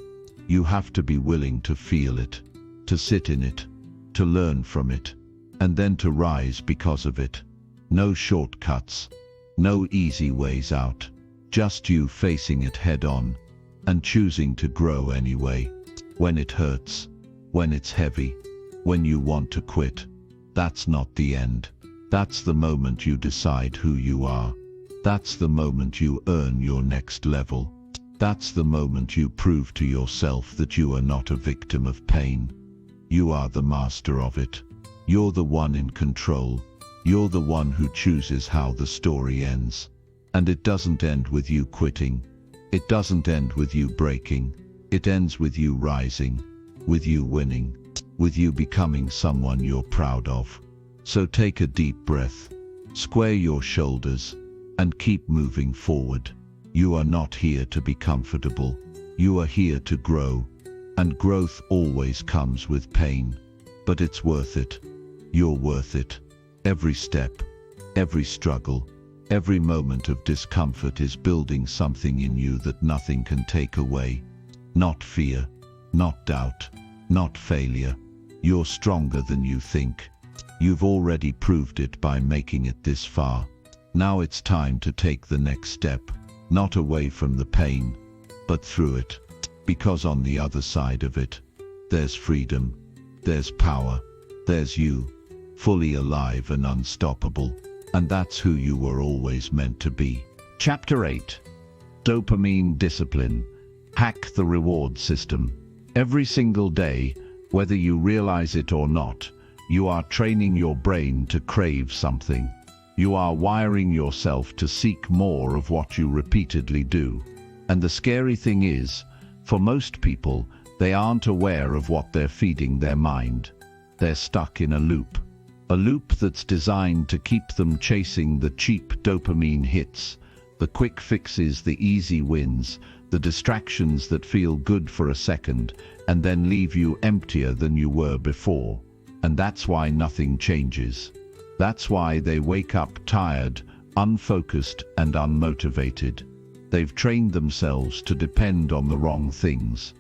You have to be willing to feel it, to sit in it, to learn from it, and then to rise because of it. No shortcuts, no easy ways out. Just you facing it head on and choosing to grow anyway. When it hurts, when it's heavy, when you want to quit. That's not the end. That's the moment you decide who you are. That's the moment you earn your next level. That's the moment you prove to yourself that you are not a victim of pain. You are the master of it. You're the one in control. You're the one who chooses how the story ends. And it doesn't end with you quitting. It doesn't end with you breaking. It ends with you rising, with you winning, with you becoming someone you're proud of. So take a deep breath, square your shoulders, and keep moving forward. You are not here to be comfortable. You are here to grow. And growth always comes with pain. But it's worth it. You're worth it. Every step, every struggle, every moment of discomfort is building something in you that nothing can take away. Not fear, not doubt, not failure. You're stronger than you think. You've already proved it by making it this far. Now it's time to take the next step, not away from the pain, but through it. Because on the other side of it, there's freedom, there's power, there's you. Fully alive and unstoppable. And that's who you were always meant to be. Chapter 8. Dopamine Discipline. Hack the reward system. Every single day, whether you realize it or not, you are training your brain to crave something. You are wiring yourself to seek more of what you repeatedly do. And the scary thing is, for most people, they aren't aware of what they're feeding their mind. They're stuck in a loop. A loop that's designed to keep them chasing the cheap dopamine hits, the quick fixes, the easy wins, the distractions that feel good for a second and then leave you emptier than you were before. And that's why nothing changes. That's why they wake up tired, unfocused and unmotivated. They've trained themselves to depend on the wrong things.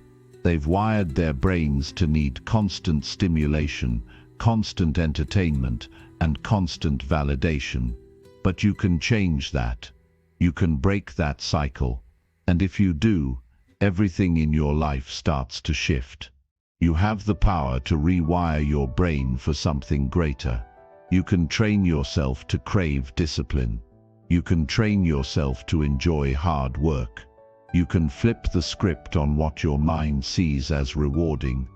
They've wired their brains to need constant stimulation, constant entertainment, and constant validation. But you can change that. You can break that cycle. And if you do, everything in your life starts to shift. You have the power to rewire your brain for something greater. You can train yourself to crave discipline. You can train yourself to enjoy hard work. You can flip the script on what your mind sees as rewarding.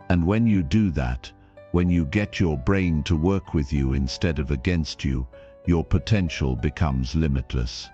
And when you do that, when you get your brain to work with you instead of against you, your potential becomes limitless.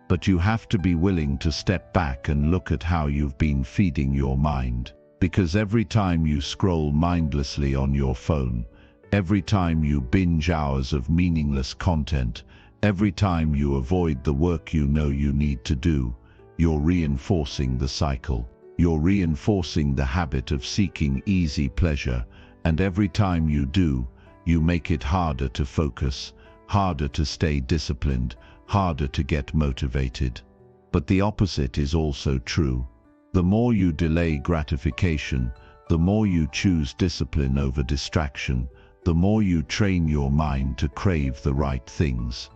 But you have to be willing to step back and look at how you've been feeding your mind. Because every time you scroll mindlessly on your phone, every time you binge hours of meaningless content, every time you avoid the work you know you need to do, you're reinforcing the cycle. You're reinforcing the habit of seeking easy pleasure, and every time you do, you make it harder to focus, harder to stay disciplined, harder to get motivated. But the opposite is also true. The more you delay gratification, the more you choose discipline over distraction, the more you train your mind to crave the right things.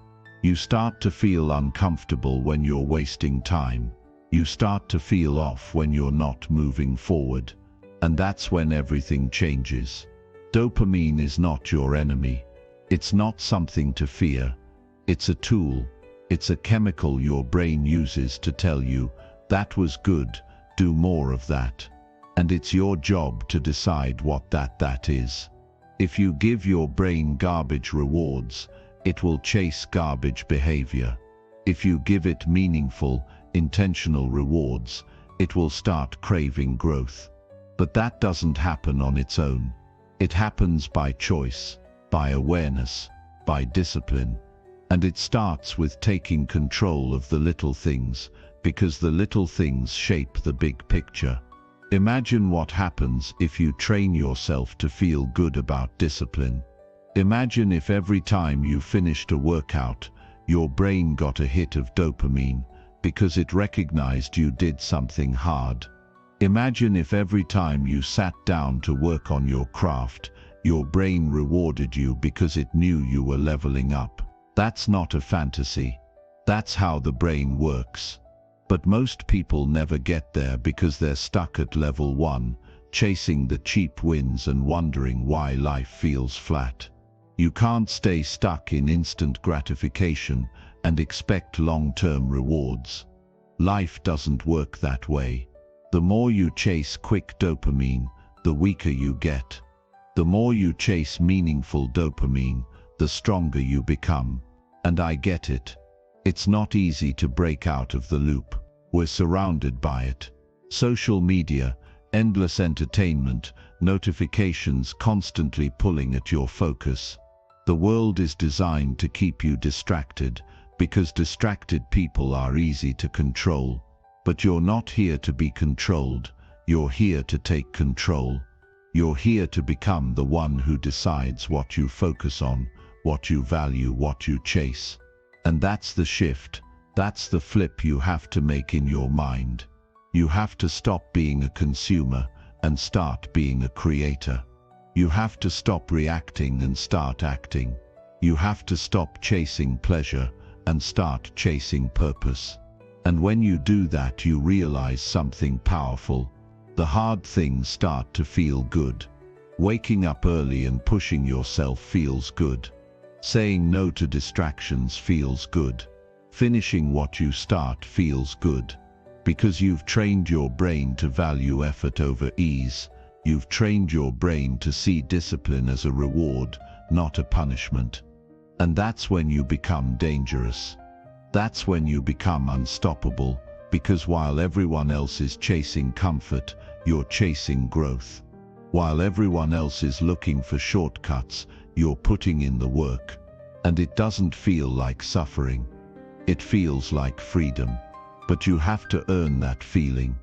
You start to feel uncomfortable when you're wasting time. You start to feel off when you're not moving forward. And that's when everything changes. Dopamine is not your enemy. It's not something to fear. It's a tool. It's a chemical your brain uses to tell you, that was good, do more of that. And it's your job to decide what that is. If you give your brain garbage rewards, it will chase garbage behavior. If you give it meaningful, intentional rewards, it will start craving growth. But that doesn't happen on its own. It happens by choice, by awareness, by discipline. And it starts with taking control of the little things, because the little things shape the big picture. Imagine what happens if you train yourself to feel good about discipline. Imagine if every time you finished a workout, your brain got a hit of dopamine because it recognized you did something hard. Imagine if every time you sat down to work on your craft, your brain rewarded you because it knew you were leveling up. That's not a fantasy. That's how the brain works. But most people never get there because they're stuck at level 1, chasing the cheap wins and wondering why life feels flat. You can't stay stuck in instant gratification and expect long-term rewards. Life doesn't work that way. The more you chase quick dopamine, the weaker you get. The more you chase meaningful dopamine, the stronger you become. And I get it. It's not easy to break out of the loop. We're surrounded by it. Social media, endless entertainment, notifications constantly pulling at your focus. The world is designed to keep you distracted, because distracted people are easy to control. But you're not here to be controlled. You're here to take control. You're here to become the one who decides what you focus on, what you value, what you chase. And that's the shift. That's the flip you have to make in your mind. You have to stop being a consumer and start being a creator. You have to stop reacting and start acting. You have to stop chasing pleasure and start chasing purpose. And when you do that, you realize something powerful. The hard things start to feel good. Waking up early and pushing yourself feels good. Saying no to distractions feels good. Finishing what you start feels good. Because you've trained your brain to value effort over ease. You've trained your brain to see discipline as a reward, not a punishment. And that's when you become dangerous. That's when you become unstoppable, because while everyone else is chasing comfort, you're chasing growth. While everyone else is looking for shortcuts, you're putting in the work. And it doesn't feel like suffering. It feels like freedom. But you have to earn that feeling.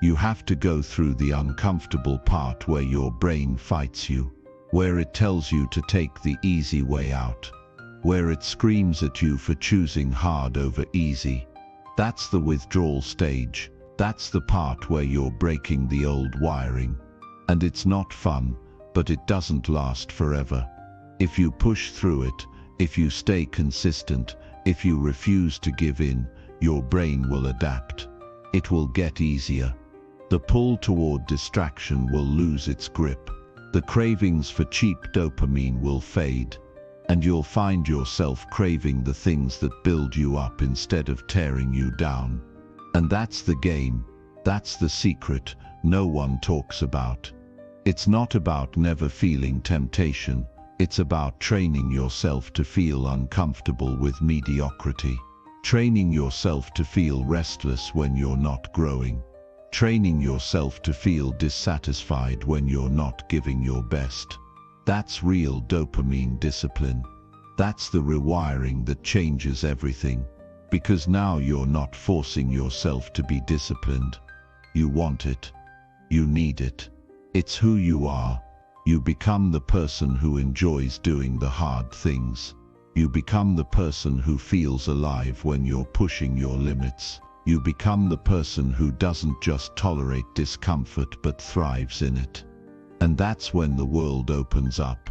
You have to go through the uncomfortable part where your brain fights you, where it tells you to take the easy way out, where it screams at you for choosing hard over easy. That's the withdrawal stage. That's the part where you're breaking the old wiring. And it's not fun, but it doesn't last forever. If you push through it, if you stay consistent, if you refuse to give in, your brain will adapt. It will get easier. The pull toward distraction will lose its grip. The cravings for cheap dopamine will fade. And you'll find yourself craving the things that build you up instead of tearing you down. And that's the game. That's the secret no one talks about. It's not about never feeling temptation. It's about training yourself to feel uncomfortable with mediocrity. Training yourself to feel restless when you're not growing. training yourself to feel dissatisfied when you're not giving your best. That's real dopamine discipline. That's the rewiring that changes everything. Because now you're not forcing yourself to be disciplined. You want it. You need it. It's who you are. You become the person who enjoys doing the hard things. You become the person who feels alive when you're pushing your limits. You become the person who doesn't just tolerate discomfort but thrives in it. And that's when the world opens up.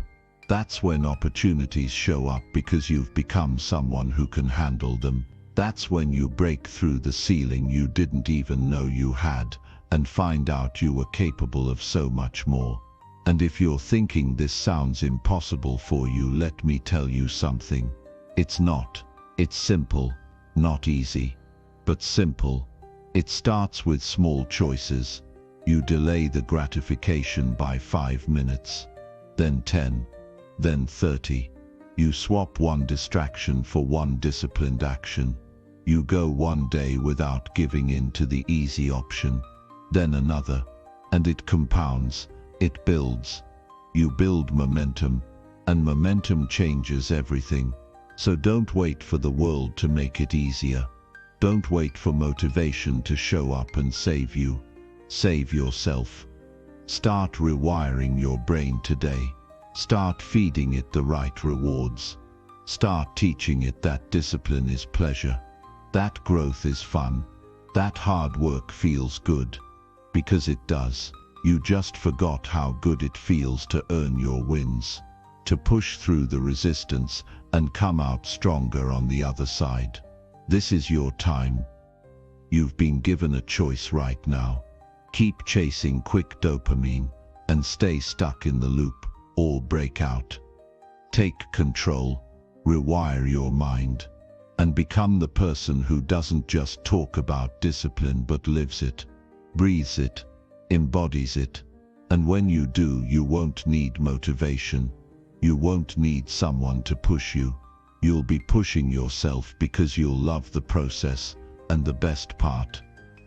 That's when opportunities show up because you've become someone who can handle them. That's when you break through the ceiling you didn't even know you had and find out you were capable of so much more. And if you're thinking this sounds impossible for you, let me tell you something. It's not. It's simple, not easy, but simple. It starts with small choices. You delay the gratification by 5 minutes, then 10, then 30. You swap one distraction for one disciplined action. You go one day without giving in to the easy option, then another, and it compounds, it builds. You build momentum, and momentum changes everything. So don't wait for the world to make it easier. Don't wait for motivation to show up and save you. Save yourself. Start rewiring your brain today. Start feeding it the right rewards. Start teaching it that discipline is pleasure, that growth is fun, that hard work feels good. Because it does. You just forgot how good it feels to earn your wins, to push through the resistance and come out stronger on the other side. This is your time. You've been given a choice right now. Keep chasing quick dopamine and stay stuck in the loop, or break out. Take control, rewire your mind, and become the person who doesn't just talk about discipline but lives it, breathes it, embodies it. And when you do, you won't need motivation. You won't need someone to push you. You'll be pushing yourself because you'll love the process, and the best part,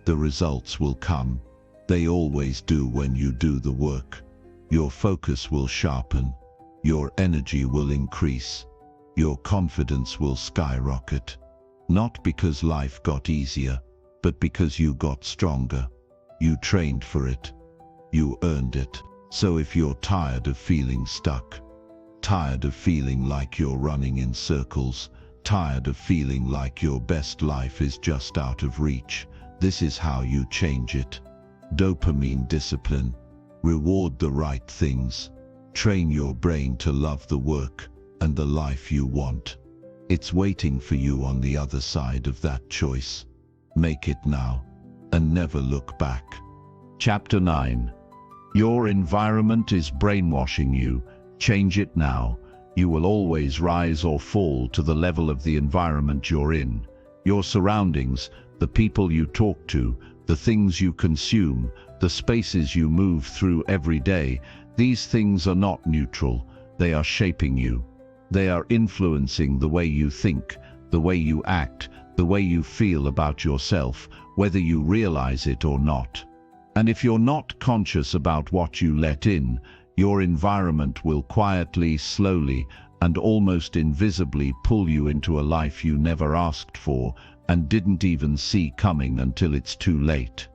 the results will come. They always do when you do the work. Your focus will sharpen, your energy will increase, your confidence will skyrocket. Not because life got easier, but because you got stronger. You trained for it. You earned it. So if you're tired of feeling stuck, tired of feeling like you're running in circles, tired of feeling like your best life is just out of reach, this is how you change it. Dopamine discipline. Reward the right things. Train your brain to love the work and the life you want. It's waiting for you on the other side of that choice. Make it now and never look back. Chapter 9. Your environment is brainwashing you. Change it now. You will always rise or fall to the level of the environment you're in. Your surroundings, the people you talk to, the things you consume, the spaces you move through every day, these things are not neutral. They are shaping you. They are influencing the way you think, the way you act, the way you feel about yourself, whether you realize it or not. And if you're not conscious about what you let in, your environment will quietly, slowly, and almost invisibly pull you into a life you never asked for and didn't even see coming until it's too late.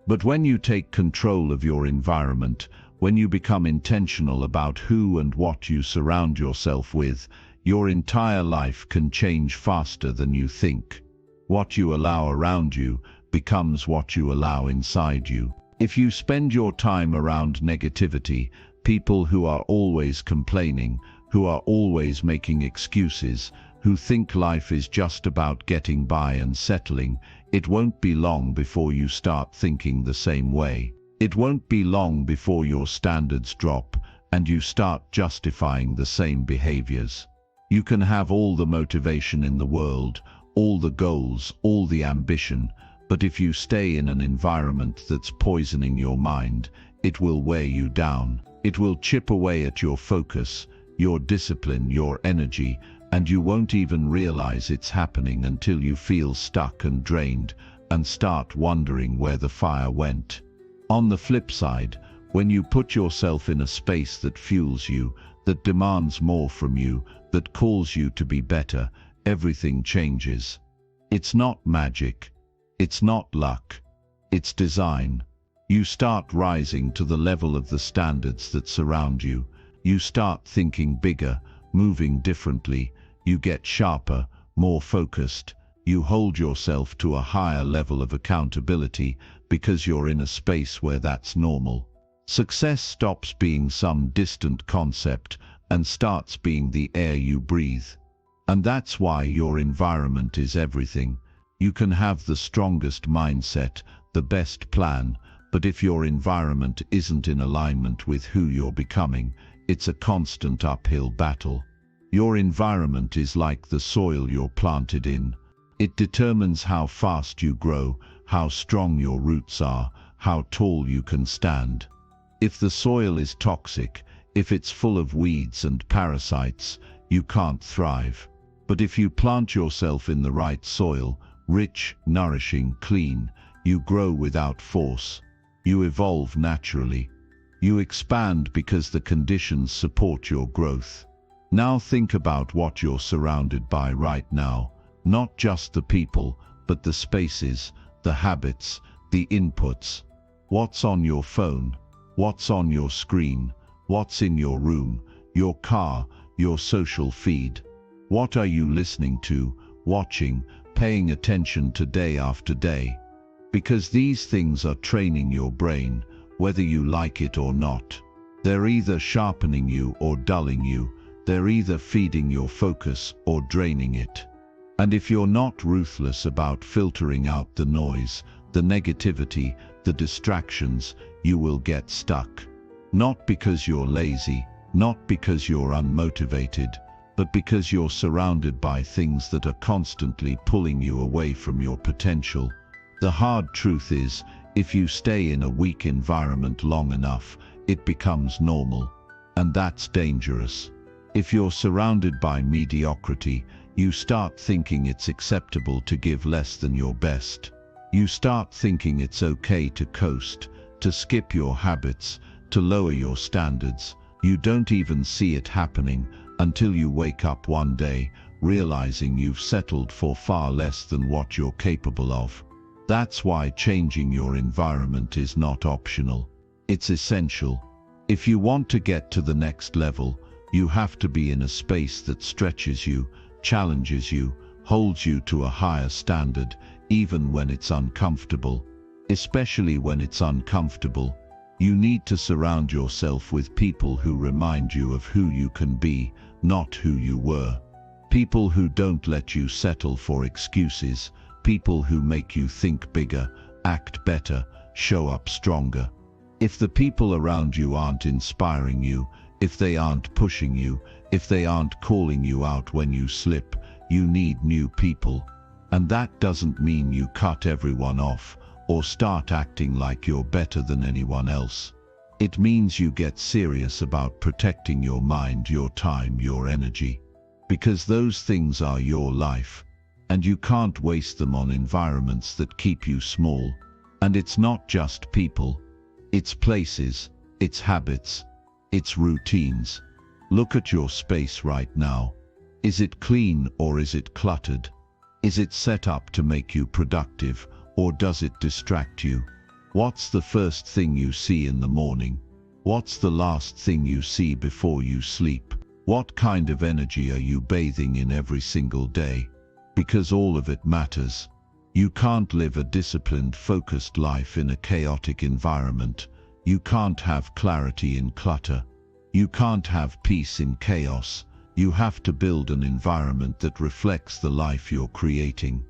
But when you take control of your environment, when you become intentional about who and what you surround yourself with, your entire life can change faster than you think. What you allow around you becomes what you allow inside you. If you spend your time around negativity, people who are always complaining, who are always making excuses, who think life is just about getting by and settling, it won't be long before you start thinking the same way. It won't be long before your standards drop and you start justifying the same behaviors. You can have all the motivation in the world, all the goals, all the ambition, but if you stay in an environment that's poisoning your mind, it will wear you down. It will chip away at your focus, your discipline, your energy, and you won't even realize it's happening until you feel stuck and drained, and start wondering where the fire went. On the flip side, when you put yourself in a space that fuels you, that demands more from you, that calls you to be better, everything changes. It's not magic. It's not luck. It's design. You start rising to the level of the standards that surround you. You start thinking bigger, moving differently. You get sharper, more focused. You hold yourself to a higher level of accountability because you're in a space where that's normal. Success stops being some distant concept and starts being the air you breathe. And that's why your environment is everything. You can have the strongest mindset, the best plan, but if your environment isn't in alignment with who you're becoming, it's a constant uphill battle. Your environment is like the soil you're planted in. It determines how fast you grow, how strong your roots are, how tall you can stand. If the soil is toxic, if it's full of weeds and parasites, you can't thrive. But if you plant yourself in the right soil, rich, nourishing, clean, you grow without force. You evolve naturally. You expand because the conditions support your growth. Now think about what you're surrounded by right now. Not just the people, but the spaces, the habits, the inputs. What's on your phone? What's on your screen? What's in your room, your car, your social feed? What are you listening to, watching, paying attention to day after day? Because these things are training your brain, whether you like it or not. They're either sharpening you or dulling you. They're either feeding your focus or draining it. And if you're not ruthless about filtering out the noise, the negativity, the distractions, you will get stuck. Not because you're lazy, not because you're unmotivated, but because you're surrounded by things that are constantly pulling you away from your potential. The hard truth is, if you stay in a weak environment long enough, it becomes normal. And that's dangerous. If you're surrounded by mediocrity, you start thinking it's acceptable to give less than your best. You start thinking it's okay to coast, to skip your habits, to lower your standards. You don't even see it happening until you wake up one day, realizing you've settled for far less than what you're capable of. That's why changing your environment is not optional. It's essential. If you want to get to the next level, you have to be in a space that stretches you, challenges you, holds you to a higher standard, even when it's uncomfortable. Especially when it's uncomfortable, you need to surround yourself with people who remind you of who you can be, not who you were. People who don't let you settle for excuses, people who make you think bigger, act better, show up stronger. If the people around you aren't inspiring you, if they aren't pushing you, if they aren't calling you out when you slip, you need new people. And that doesn't mean you cut everyone off or start acting like you're better than anyone else. It means you get serious about protecting your mind, your time, your energy. Because those things are your life, and you can't waste them on environments that keep you small. And it's not just people. It's places, it's habits, it's routines. Look at your space right now. Is it clean or is it cluttered? Is it set up to make you productive or does it distract you? What's the first thing you see in the morning? What's the last thing you see before you sleep? What kind of energy are you bathing in every single day? Because all of it matters. You can't live a disciplined, focused life in a chaotic environment. You can't have clarity in clutter. You can't have peace in chaos. You have to build an environment that reflects the life you're creating.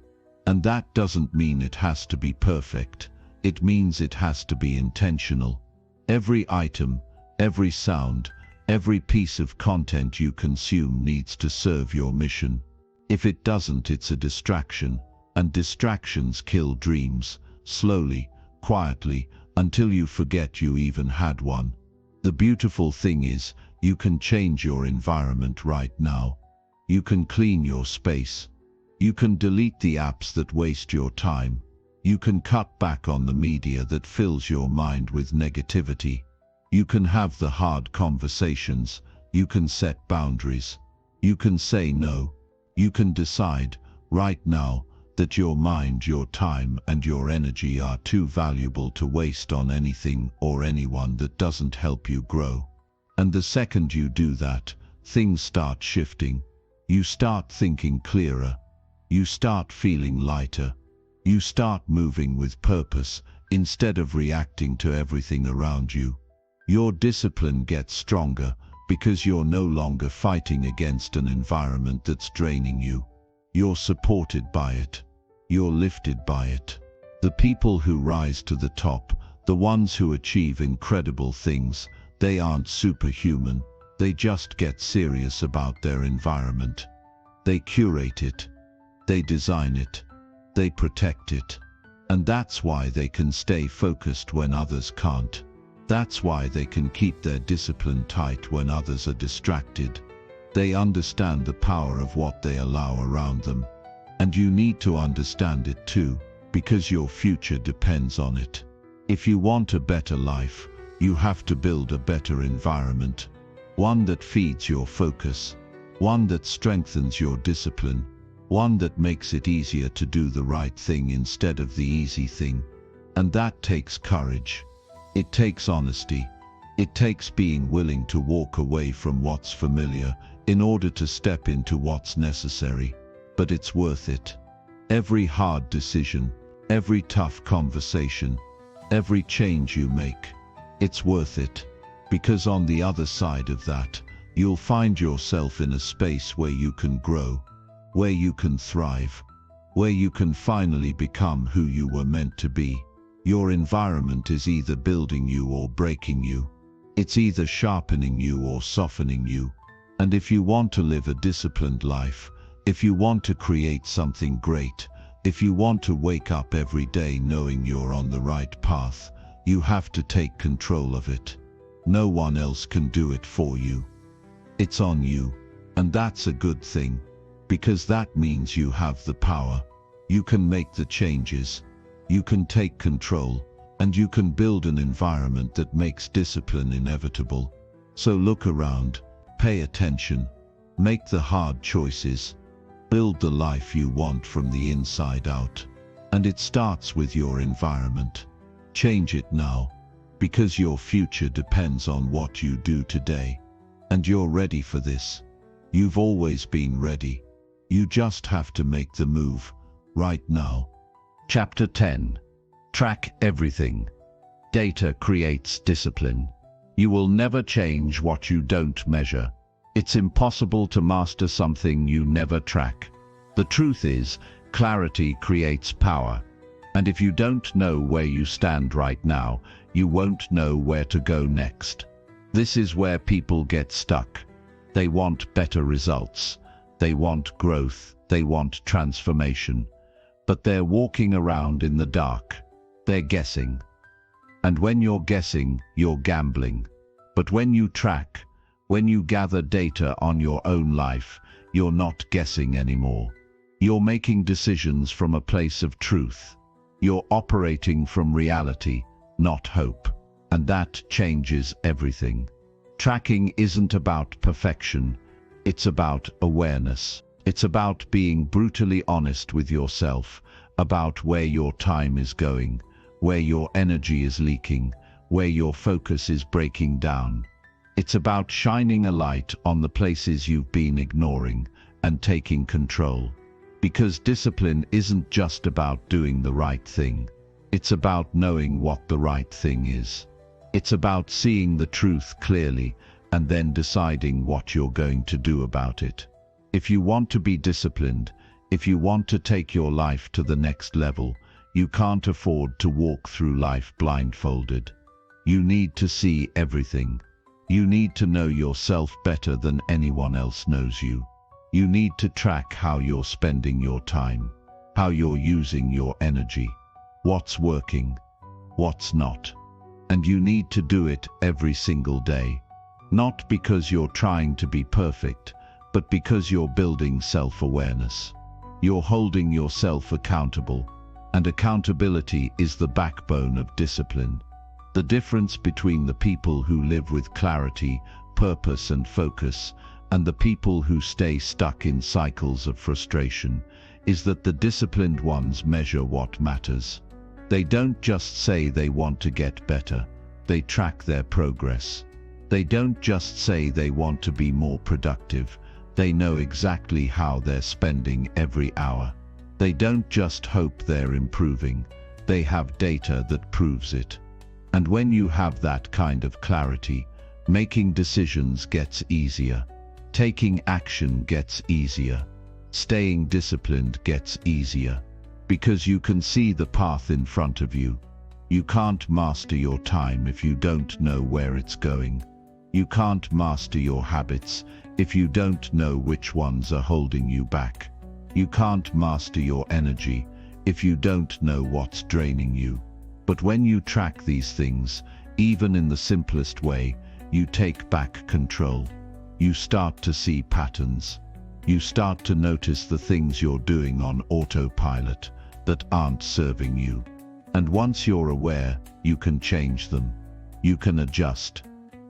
And that doesn't mean it has to be perfect. It means it has to be intentional. Every item, every sound, every piece of content you consume needs to serve your mission. If it doesn't, it's a distraction, and distractions kill dreams, slowly, quietly, until you forget you even had one. The beautiful thing is, you can change your environment right now. You can clean your space. You can delete the apps that waste your time. You can cut back on the media that fills your mind with negativity. You can have the hard conversations. You can set boundaries. You can say no. You can decide, right now, that your mind, your time, and your energy are too valuable to waste on anything or anyone that doesn't help you grow. And the second you do that, things start shifting. You start thinking clearer. You start feeling lighter. You start moving with purpose instead of reacting to everything around you. Your discipline gets stronger because you're no longer fighting against an environment that's draining you. You're supported by it. You're lifted by it. The people who rise to the top, the ones who achieve incredible things, they aren't superhuman. They just get serious about their environment. They curate it. They design it. They protect it. And that's why they can stay focused when others can't. That's why they can keep their discipline tight when others are distracted. They understand the power of what they allow around them. And you need to understand it too, because your future depends on it. If you want a better life, you have to build a better environment. One that feeds your focus. One that strengthens your discipline. One that makes it easier to do the right thing instead of the easy thing. And that takes courage. It takes honesty. It takes being willing to walk away from what's familiar in order to step into what's necessary. But it's worth it. Every hard decision, every tough conversation, every change you make, it's worth it. Because on the other side of that, you'll find yourself in a space where you can grow, where you can thrive, where you can finally become who you were meant to be. Your environment is either building you or breaking you. It's either sharpening you or softening you. And if you want to live a disciplined life, if you want to create something great, if you want to wake up every day knowing you're on the right path, you have to take control of it. No one else can do it for you. It's on you, and that's a good thing, because that means you have the power. You can make the changes, you can take control, and you can build an environment that makes discipline inevitable. So look around, pay attention, make the hard choices, build the life you want from the inside out. And it starts with your environment. Change it now, because your future depends on what you do today. And you're ready for this. You've always been ready. You just have to make the move, right now. Chapter 10. Track everything. Data creates discipline. You will never change what you don't measure. It's impossible to master something you never track. The truth is, clarity creates power. And if you don't know where you stand right now, you won't know where to go next. This is where people get stuck. They want better results. They want growth. They want transformation. But they're walking around in the dark. They're guessing. And when you're guessing, you're gambling. But when you track, when you gather data on your own life, you're not guessing anymore. You're making decisions from a place of truth. You're operating from reality, not hope. And that changes everything. Tracking isn't about perfection. It's about awareness. It's about being brutally honest with yourself, about where your time is going, where your energy is leaking, where your focus is breaking down. It's about shining a light on the places you've been ignoring and taking control. Because discipline isn't just about doing the right thing. It's about knowing what the right thing is. It's about seeing the truth clearly and then deciding what you're going to do about it. If you want to be disciplined, if you want to take your life to the next level, you can't afford to walk through life blindfolded. You need to see everything. You need to know yourself better than anyone else knows you. You need to track how you're spending your time, how you're using your energy, what's working, what's not. And you need to do it every single day. Not because you're trying to be perfect, but because you're building self-awareness. You're holding yourself accountable. and accountability is the backbone of discipline. The difference between the people who live with clarity, purpose and focus, and the people who stay stuck in cycles of frustration is that the disciplined ones measure what matters. They don't just say they want to get better, they track their progress. They don't just say they want to be more productive, they know exactly how they're spending every hour. They don't just hope they're improving, they have data that proves it. And when you have that kind of clarity, making decisions gets easier. Taking action gets easier. Staying disciplined gets easier. Because you can see the path in front of you. You can't master your time if you don't know where it's going. You can't master your habits if you don't know which ones are holding you back. You can't master your energy if you don't know what's draining you. But when you track these things, even in the simplest way, you take back control. You start to see patterns. You start to notice the things you're doing on autopilot that aren't serving you. And once you're aware, you can change them. You can adjust.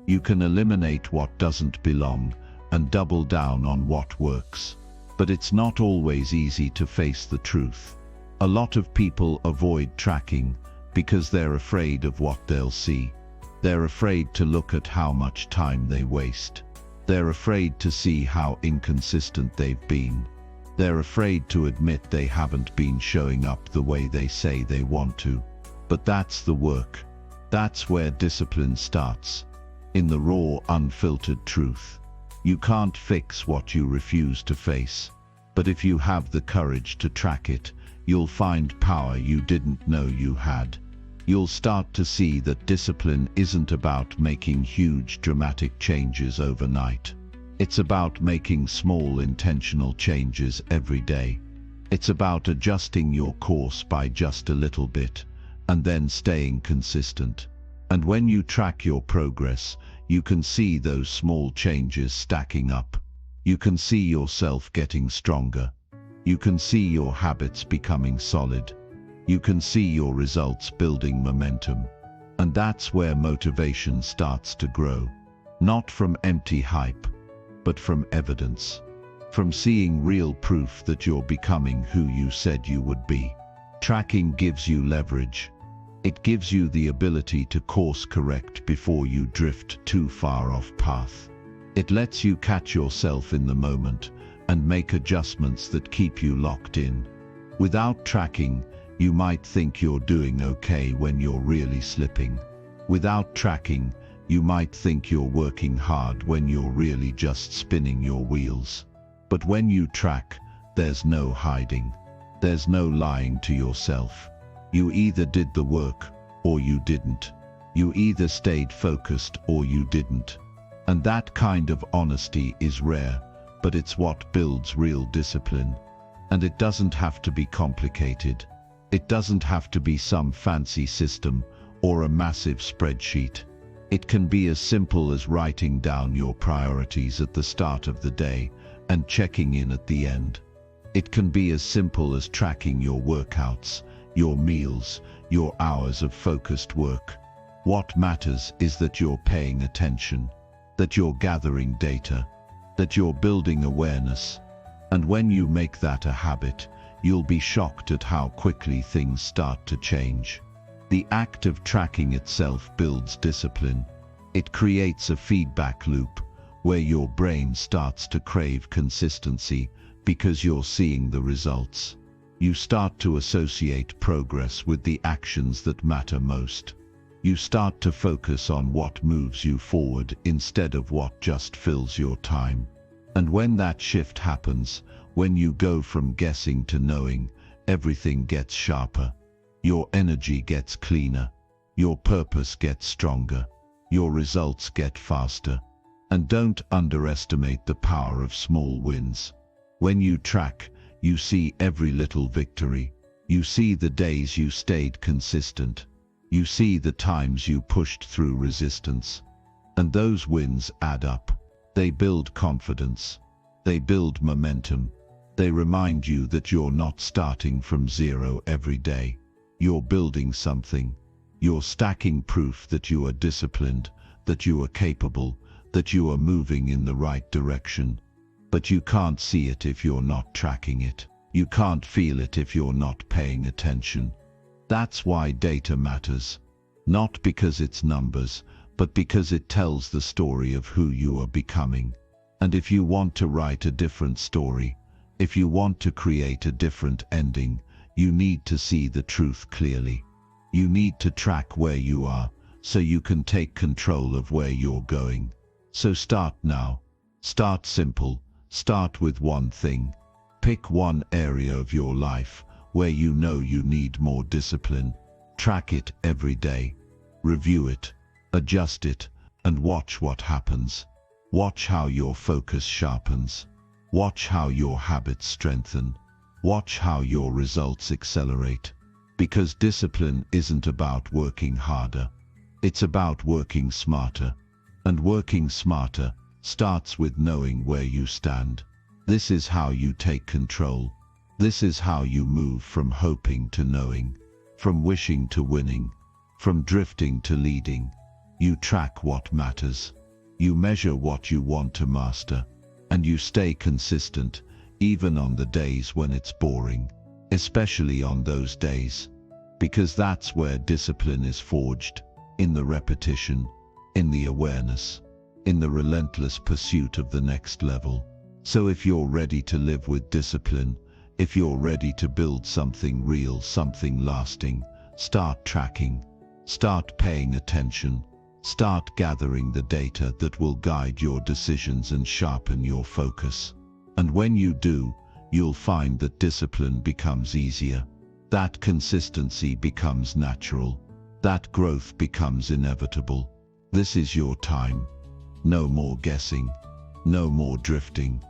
You can eliminate what doesn't belong and double down on what works. But it's not always easy to face the truth. A lot of people avoid tracking because they're afraid of what they'll see. They're afraid to look at how much time they waste. They're afraid to see how inconsistent they've been. They're afraid to admit they haven't been showing up the way they say they want to. But that's the work. That's where discipline starts. In the raw, unfiltered truth. You can't fix what you refuse to face. But if you have the courage to track it, you'll find power you didn't know you had. You'll start to see that discipline isn't about making huge dramatic changes overnight. It's about making small intentional changes every day. It's about adjusting your course by just a little bit, and then staying consistent. And when you track your progress, you can see those small changes stacking up. You can see yourself getting stronger. You can see your habits becoming solid. You can see your results building momentum. And that's where motivation starts to grow. Not from empty hype, but from evidence. From seeing real proof that you're becoming who you said you would be. Tracking gives you leverage. It gives you the ability to course correct before you drift too far off path. It lets you catch yourself in the moment and make adjustments that keep you locked in. Without tracking, you might think you're doing okay when you're really slipping. Without tracking, you might think you're working hard when you're really just spinning your wheels. But when you track, there's no hiding. There's no lying to yourself. You either did the work or you didn't. You either stayed focused or you didn't. And that kind of honesty is rare, but it's what builds real discipline. And it doesn't have to be complicated. It doesn't have to be some fancy system or a massive spreadsheet. It can be as simple as writing down your priorities at the start of the day and checking in at the end. It can be as simple as tracking your workouts, your meals, your hours of focused work. What matters is that you're paying attention, that you're gathering data, that you're building awareness. And when you make that a habit, you'll be shocked at how quickly things start to change. The act of tracking itself builds discipline. It creates a feedback loop where your brain starts to crave consistency because you're seeing the results. You start to associate progress with the actions that matter most. You start to focus on what moves you forward instead of what just fills your time. And when that shift happens, when you go from guessing to knowing, everything gets sharper. Your energy gets cleaner. Your purpose gets stronger. Your results get faster. And don't underestimate the power of small wins. When you track, you see every little victory. You see the days you stayed consistent. You see the times you pushed through resistance. And those wins add up. They build confidence. They build momentum. They remind you that you're not starting from zero every day. You're building something. You're stacking proof that you are disciplined, that you are capable, that you are moving in the right direction. But you can't see it if you're not tracking it. You can't feel it if you're not paying attention. That's why data matters. Not because it's numbers, but because it tells the story of who you are becoming. And if you want to write a different story, if you want to create a different ending, you need to see the truth clearly. You need to track where you are, so you can take control of where you're going. So start now. Start simple. Start with one thing. Pick one area of your life where you know you need more discipline. Track it every day. Review it. Adjust it, and watch what happens. Watch how your focus sharpens. Watch how your habits strengthen. Watch how your results accelerate. Because discipline isn't about working harder. It's about working smarter. And working smarter starts with knowing where you stand. This is how you take control. This is how you move from hoping to knowing, from wishing to winning, from drifting to leading. You track what matters. You measure what you want to master. And you stay consistent, even on the days when it's boring, especially on those days. Because that's where discipline is forged, in the repetition, in the awareness, in the relentless pursuit of the next level. So if you're ready to live with discipline, if you're ready to build something real, something lasting, start tracking, start paying attention, start gathering the data that will guide your decisions and sharpen your focus. And when you do, you'll find that discipline becomes easier, that consistency becomes natural, that growth becomes inevitable. This is your time. No more guessing, no more drifting,